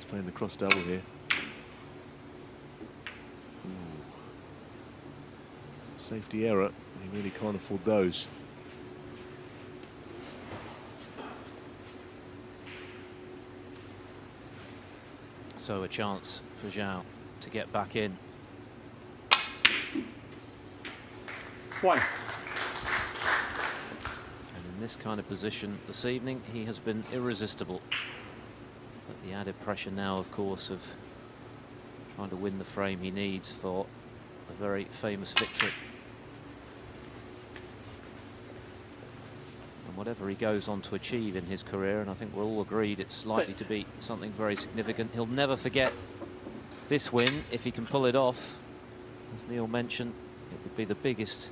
Playing the cross double here. Ooh. Safety error. He really can't afford those. So a chance for Zhao to get back in. 1. And in this kind of position this evening, he has been irresistible. But the added pressure now, of course, of trying to win the frame he needs for a very famous victory. And whatever he goes on to achieve in his career, and I think we're all agreed it's likely to be something very significant, he'll never forget this win if he can pull it off. As Neil mentioned, it would be the biggest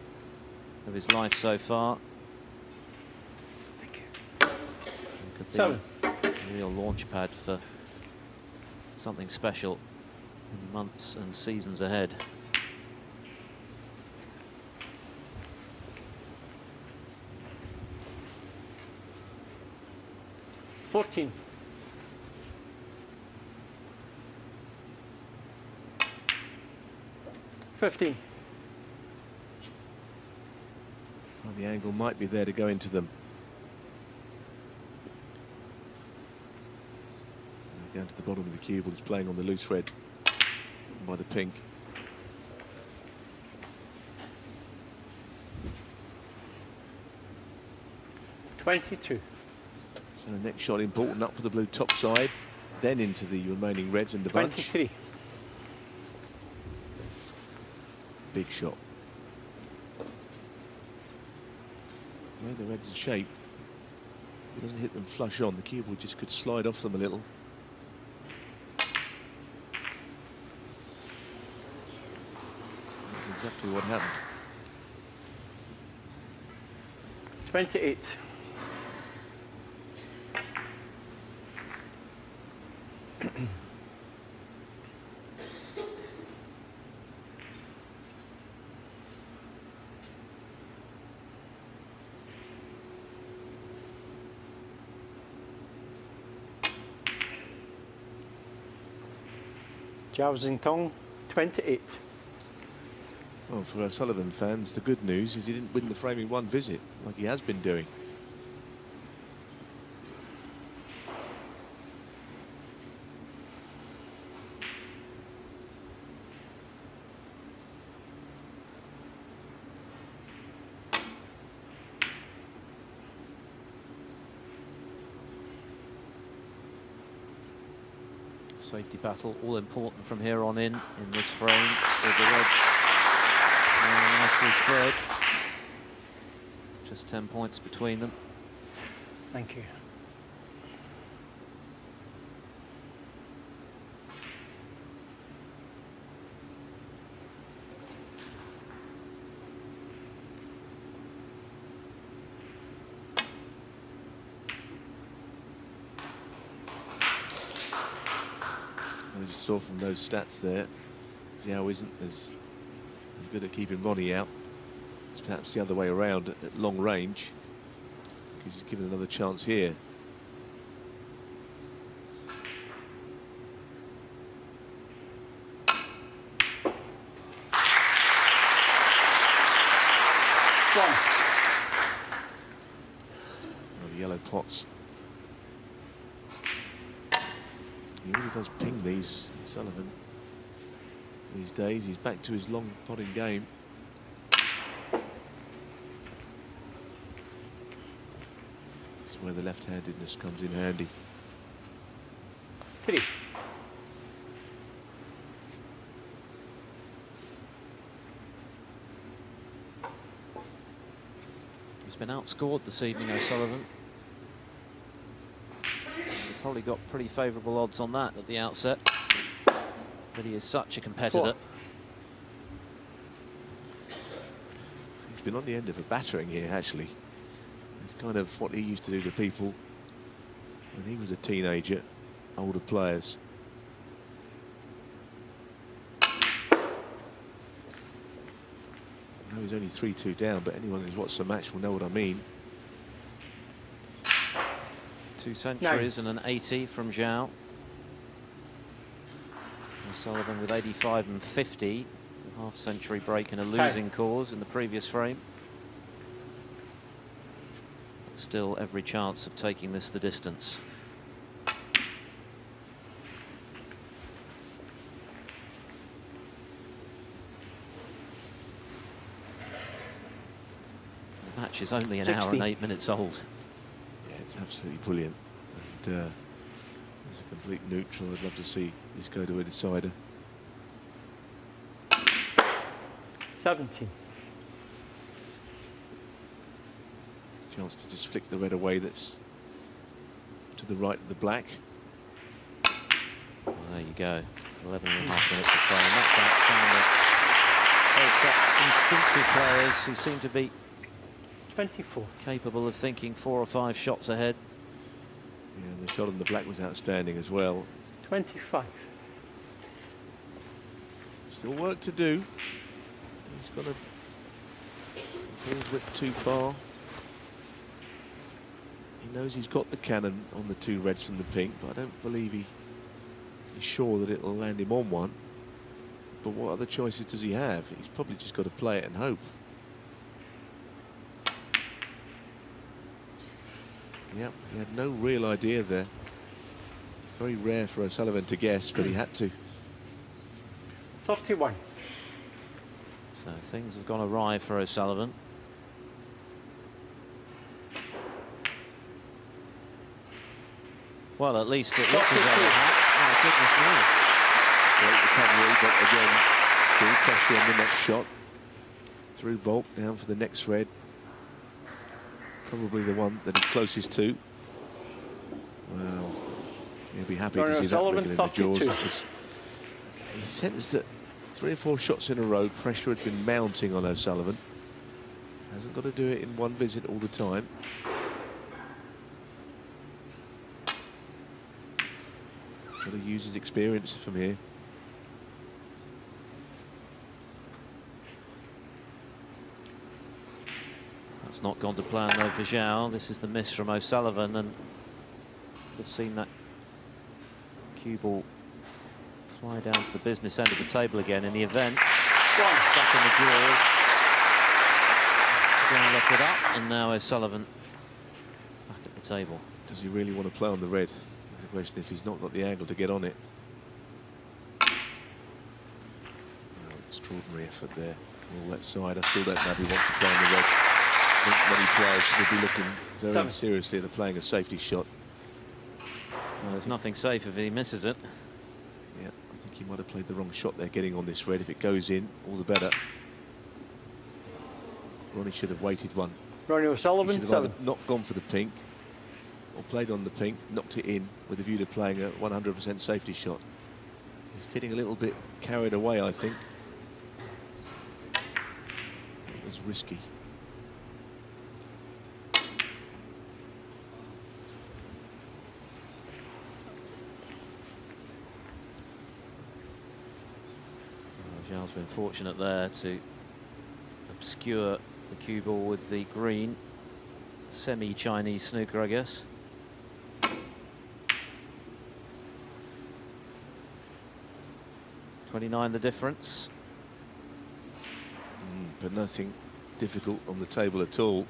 of his life so far. Thank you. It could be 7. a real launch pad for something special in the months and seasons ahead. $14. $15. Well, the angle might be there to go into them. Down to the bottom of the cue, but it's playing on the loose red by the pink. $22. So the next shot important, up for the blue top side, then into the remaining reds in the bunch. 23. Big shot. The way the reds are shaped, if it doesn't hit them flush on, the cue ball just could slide off them a little. That's exactly what happened. 28. Zhao Xintong, 28. Well, for O'Sullivan fans, the good news is he didn't win the frame in one visit, like he has been doing. Safety battle, all important from here on in this frame, with the reds nicely spread. Just 10 points between them. Thank you. I just saw from those stats there, Zhao isn't as good at keeping Ronnie out. It's perhaps the other way around at long range, because he's given another chance here. Oh, the yellow pots. He really does ping these, Sullivan, these days. He's back to his long potting game. This is where the left-handedness comes in handy. 3. He's been outscored this evening, O'Sullivan. He probably got pretty favourable odds on that at the outset. But he is such a competitor. 4. He's been on the end of a battering here, actually. It's kind of what he used to do to people when he was a teenager, older players. I know he's only 3-2 down, but anyone who's watched the match will know what I mean. 2 centuries and an 80 from Zhao. O'Sullivan with 85 and 50. A half-century break in a losing cause in the previous frame. Still every chance of taking this the distance. The match is only an 60. hour and 8 minutes old. Yeah, it's absolutely brilliant. And as a complete neutral, I'd love to see this go to a decider. 17. Chance to just flick the red away that's to the right of the black. Well, there you go. 11 and a half minutes of play. And that's outstanding. Those instinctive players who seem to be 24. capable of thinking 4 or 5 shots ahead. Yeah, and the shot on the black was outstanding as well. 25. Still work to do. He's got to pull his width too far. He knows he's got the cannon on the 2 reds from the pink, but I don't believe he's sure that it'll land him on one. But what other choices does he have? He's probably just got to play it and hope. Yep, he had no real idea there. Very rare for O'Sullivan to guess, but he had to. 31. So things have gone awry for O'Sullivan. Well, at least it looks as though it has. Great recovery, but again, still pressure on the next shot. Through bulk, down for the next red. Probably the one that he's closest to. Well, he'll be happy to see that wriggle in the jaws. Because he sensed that 3 or 4 shots in a row, pressure had been mounting on O'Sullivan. Hasn't got to do it in one visit all the time. Got to use his experience from here. That's not gone to plan though for Zhao. This is the miss from O'Sullivan, and we've seen that cue ball fly down to the business end of the table again in the event. Stuck in the jaws. Going to look it up, and now O'Sullivan back at the table. Does he really want to play on the red? There's a question if he's not got the angle to get on it. Well, extraordinary effort there. All that side. I still don't know if he wants to play on the red. I think many players would be looking very seriously at playing a safety shot. Well, there's nothing safe if he misses it. Yeah, I think he might have played the wrong shot there getting on this red. If it goes in, all the better. Ronnie should have waited one. Ronnie O'Sullivan, He should have either not gone for the pink or played on the pink, knocked it in with a view to playing a 100% safety shot. He's getting a little bit carried away, I think. It was risky. Zhao's been fortunate there to obscure the cue ball with the green. Semi-Chinese snooker, I guess. $29 the difference. But nothing difficult on the table at all.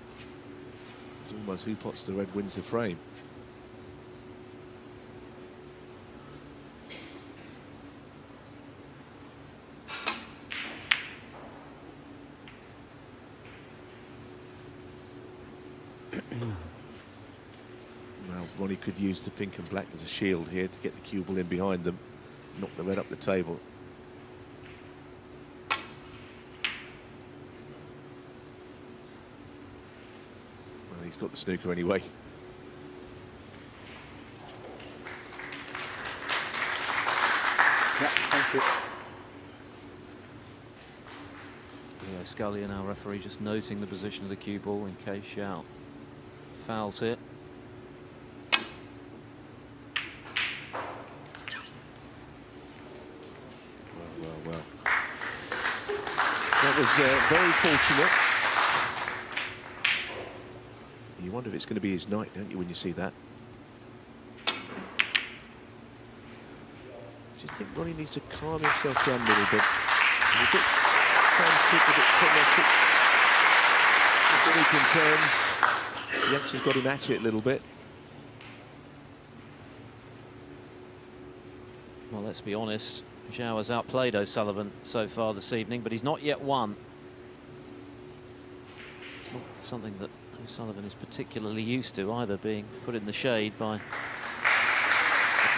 It's almost who pots the red wins the frame. Well, Ronnie could use the pink and black as a shield here to get the cue ball in behind them, knock the red up the table. He's got the snooker anyway. Yeah, thank you. Yeah, Scullion, our referee, just noting the position of the cue ball in case Zhao fouls it. Well. That was very fortunate. You wonder if it's going to be his night, don't you, when you see that? Do you think Ronnie needs to calm himself down a little bit? He's a bit frantic, a bit frenetic. Weak in terms. The action's got him at it a little bit. Well, let's be honest. Zhao has outplayed O'Sullivan so far this evening, but he's not yet won. It's not something that O'Sullivan is particularly used to either, being put in the shade by a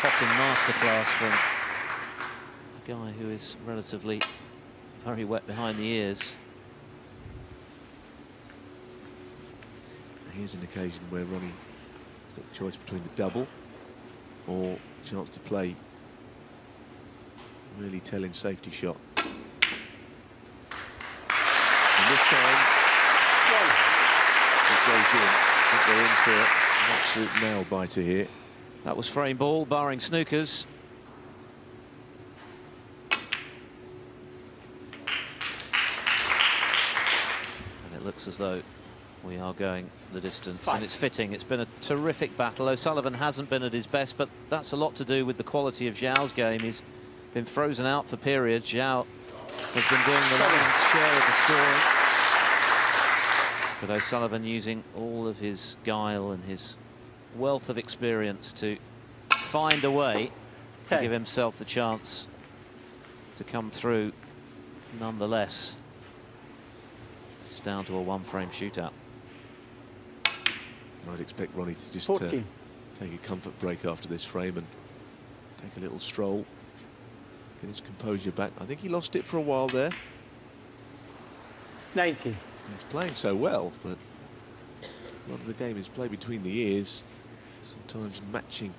potting masterclass from a guy who is relatively very wet behind the ears. Here's an occasion where Ronnie's got a choice between the double or a chance to play a really telling safety shot. And this time it goes in. I think they're in for an absolute nail biter here. That was frame ball, barring snookers. And it looks as though we are going the distance, and it's fitting. It's been a terrific battle. O'Sullivan hasn't been at his best, but that's a lot to do with the quality of Zhao's game. He's been frozen out for periods. Zhao has been doing the lion's share of the scoring. But O'Sullivan using all of his guile and his wealth of experience to find a way to give himself the chance to come through nonetheless. It's down to a one-frame shootout. I'd expect Ronnie to just take a comfort break after this frame and take a little stroll, get his composure back. I think he lost it for a while there. 90. He's playing so well, but a lot of the game is played between the ears. Sometimes matching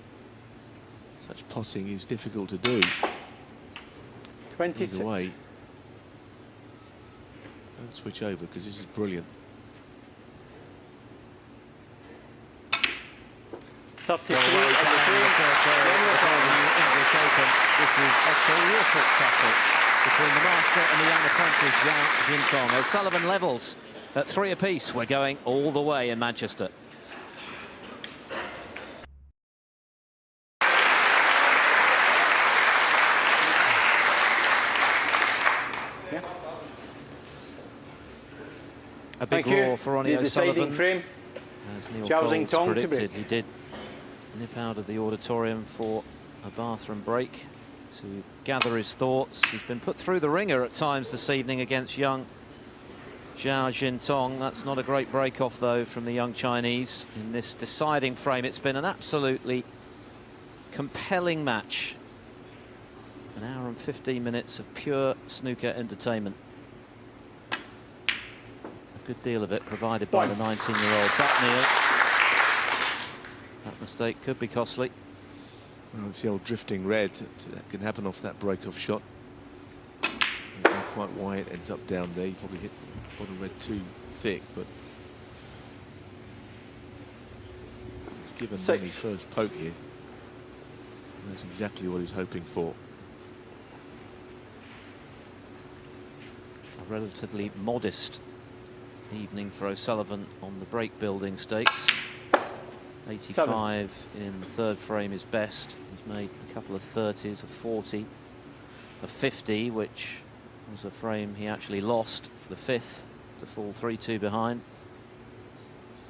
such potting is difficult to do. 26. Either way, don't switch over because this is brilliant. 33. English Open. This is a terrific tussle between the master and the young apprentice, Xintong. O'Sullivan levels at 3 apiece. We're going all the way in Manchester. Yeah. A big roar for Ronnie O'Sullivan. Frame. As Neil Zhao Foles Xintong predicted, he did nip out of the auditorium for a bathroom break to gather his thoughts. He's been put through the ringer at times this evening against young Zhao Xintong. That's not a great break-off, though, from the young Chinese in this deciding frame. It's been an absolutely compelling match. An hour and 15 minutes of pure snooker entertainment. A good deal of it provided by the 19-year-old Bucknell. That mistake could be costly. Well, it's the old drifting red that can happen off that break-off shot. Not quite why it ends up down there. You probably hit the bottom red too thick, but it's given Ronnie first poke here. And that's exactly what he's hoping for. A relatively modest evening for O'Sullivan on the break building stakes. 85 in the third frame is best. He's made a couple of 30s, a 40, a 50, which was a frame he actually lost, the fifth, to fall 3-2 behind.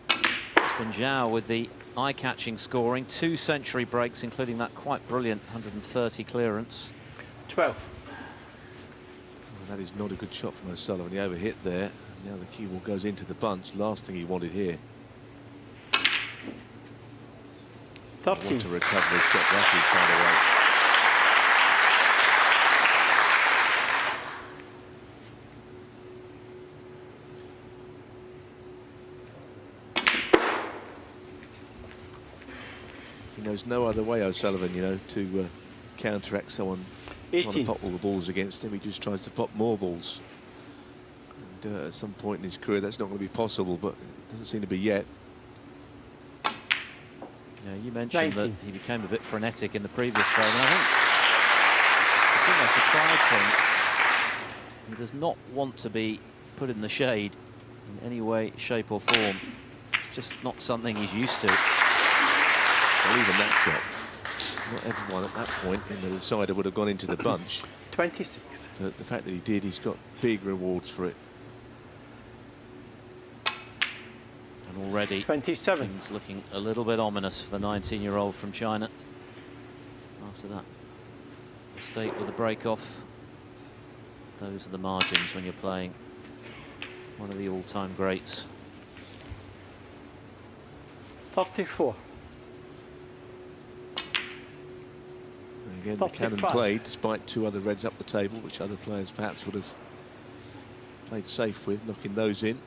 It's been Zhao with the eye-catching scoring, 2 century breaks, including that quite brilliant 130 clearance. 12. Well, that is not a good shot from O'Sullivan. He overhit there. Now the cue ball goes into the bunch. Last thing he wanted here. 13. Want to recover his shot, that is, by the way. knows no other way, O'Sullivan, you know, to counteract someone trying to 18. pop all the balls against him. He just tries to pop more balls. And at some point in his career, that's not going to be possible, but it doesn't seem to be yet. Yeah, you mentioned 19. that he became a bit frenetic in the previous frame, and I think it's almost a pride thing. He does not want to be put in the shade in any way, shape or form. It's just not something he's used to. Well, even that shot, not everyone at that point in the decider would have gone into the bunch. 26. But the fact that he did, he's got big rewards for it. And already 27. things looking a little bit ominous for the 19-year-old from China. After that mistake with the break-off. Those are the margins when you're playing one of the all-time greats. 34. And again, the cannon 35. played despite two other reds up the table, which other players perhaps would have played safe with, knocking those in.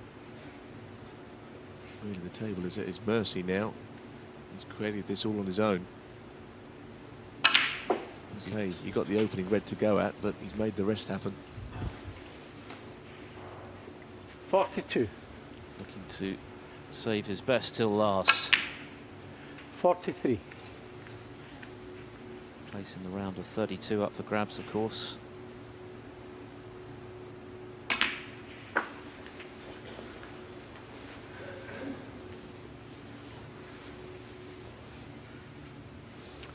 Really, the table is at his mercy now. He's created this all on his own. Okay, he got the opening red to go at, but he's made the rest happen. 42. Looking to save his best till last. 43. Placing the round of 32 up for grabs, of course.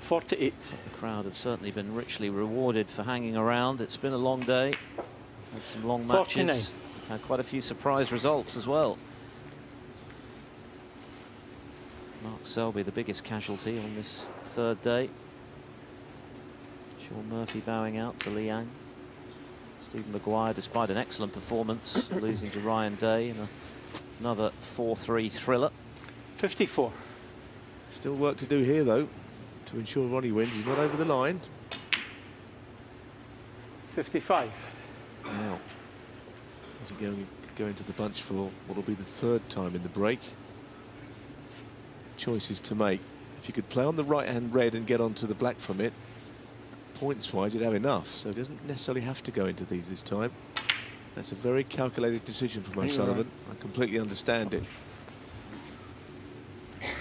$48. The crowd have certainly been richly rewarded for hanging around. It's been a long day. Had some long 49. matches. Had quite a few surprise results as well. Mark Selby, the biggest casualty on this third day. Sean Murphy bowing out to Liang. Stephen Maguire, despite an excellent performance, losing to Ryan Day in another 4-3 thriller. 54. Still work to do here, though, to ensure Ronnie wins. He's not over the line. 55. Now, is he going to the bunch for what will be the third time in the break? Choices to make. If you could play on the right-hand red and get onto the black from it, points-wise, you'd have enough. So it doesn't necessarily have to go into these this time. That's a very calculated decision from O'Sullivan. I completely understand it.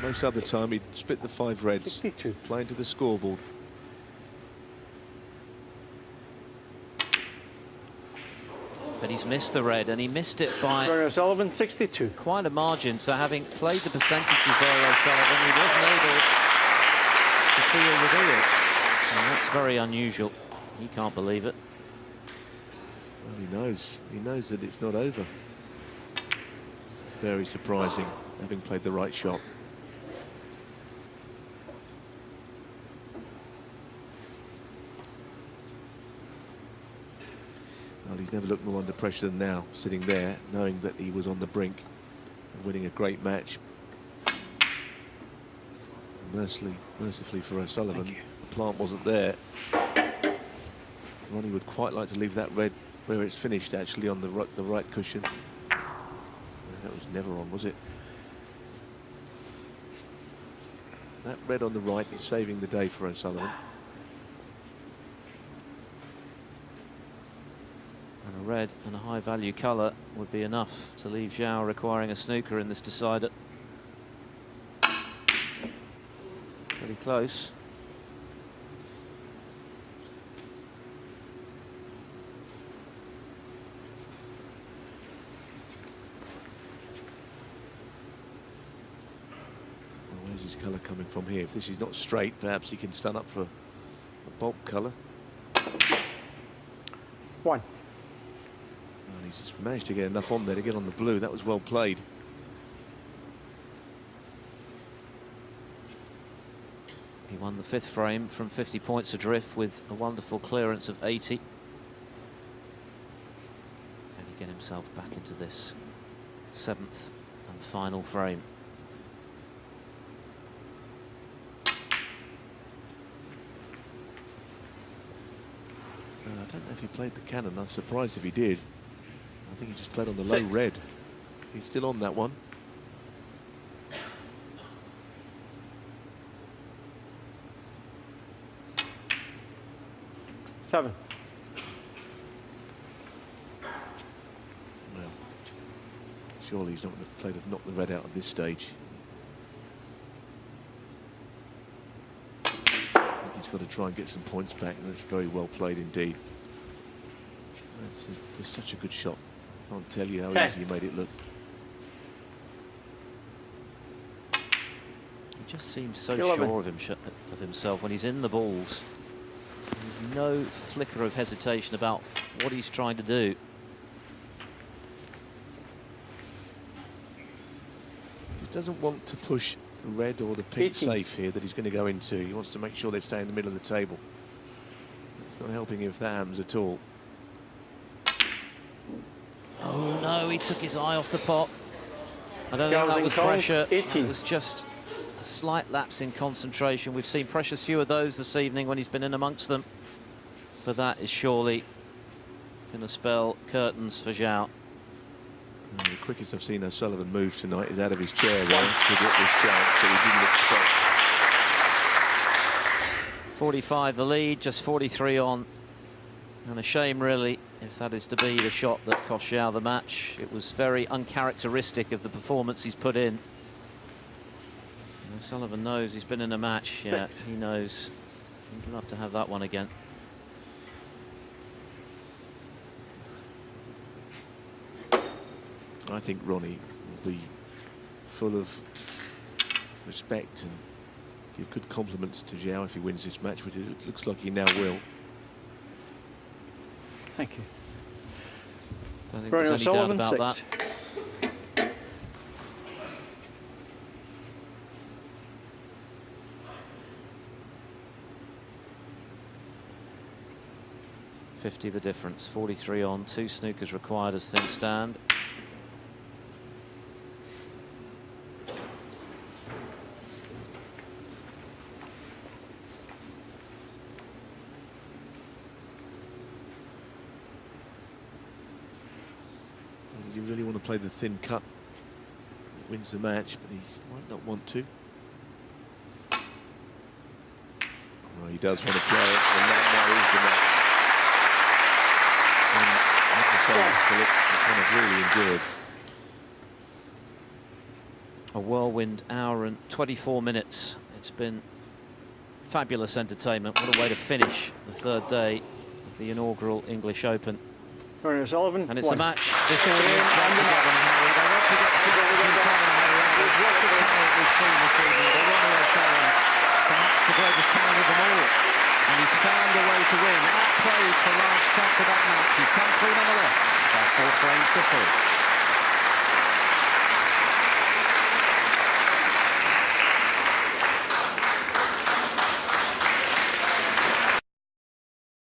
Most other time, he'd split the 5 reds, 62. playing to the scoreboard. But he's missed the red, and he missed it by Ronnie O'Sullivan, 62. quite a margin. So having played the percentages there, O'Sullivan, he wasn't able to see or reveal it. And that's very unusual. He can't believe it. Well, he knows. He knows that it's not over. Very surprising, having played the right shot. Well, he's never looked more under pressure than now, sitting there, knowing that he was on the brink of winning a great match. Mercifully for O'Sullivan, the plant wasn't there. Ronnie would quite like to leave that red where it's finished, actually, on the right cushion. That was never on, was it? That red on the right is saving the day for O'Sullivan. And a red and a high-value colour would be enough to leave Zhao requiring a snooker in this decider. Pretty close. Well, where's his colour coming from here? If this is not straight, perhaps he can stand up for a bulk colour. 1. And he's just managed to get enough on there to get on the blue. That was well played. He won the 5th frame from 50 points adrift with a wonderful clearance of 80. And he get himself back into this 7th and final frame. I don't know if he played the cannon. I'm surprised if he did. I think he just played on the 6. low red. He's still on that one. 7. Well, surely he's not going to play to knock the red out at this stage. I think he's got to try and get some points back, and that's very well played indeed. That's such a good shot. Can't tell you how easy he made it look. He just seems so 11. sure of himself when he's in the balls. There's no flicker of hesitation about what he's trying to do. He doesn't want to push the red or the pink 18. safe here that he's going to go into. He wants to make sure they stay in the middle of the table. It's not helping if that happens at all. Oh no, he took his eye off the pot. I don't think Zhao's that in was cold, pressure. 18. It was just a slight lapse in concentration. We've seen precious few of those this evening when he's been in amongst them. But that is surely going to spell curtains for Zhao. And the quickest I've seen O'Sullivan move tonight is out of his chair to get this chance that he didn't expect. 45 the lead, just 43 on. And a shame, really, if that is to be the shot that cost Zhao the match. It was very uncharacteristic of the performance he's put in. And O'Sullivan knows he's been in a match. 6. Yeah, he knows. He'd love to have that one again. I think Ronnie will be full of respect and give good compliments to Zhao if he wins this match, which it looks like he now will. Thank you. I think Ronnie there's any doubt O'Sullivan, about 6. that. .50 the difference, 43 on, 2 snookers required as things stand. You really want to play the thin cut that wins the match, but he might not want to. Oh, he does want to play it, and that now is the match. And Philip has kind of really enjoyed. A whirlwind hour and 24 minutes. It's been fabulous entertainment. What a way to finish the third day of the inaugural English Open. Ronnie O'Sullivan, And it's 1. a match this audience want to get them, Harry. They want to get Xintong, Harry. What a talent we've seen this evening. But Ronnie O'Sullivan, perhaps the greatest talent of them all. And he's found a way to win. Outplayed for large chunks of that match. He's come through nonetheless by 4 frames to 3.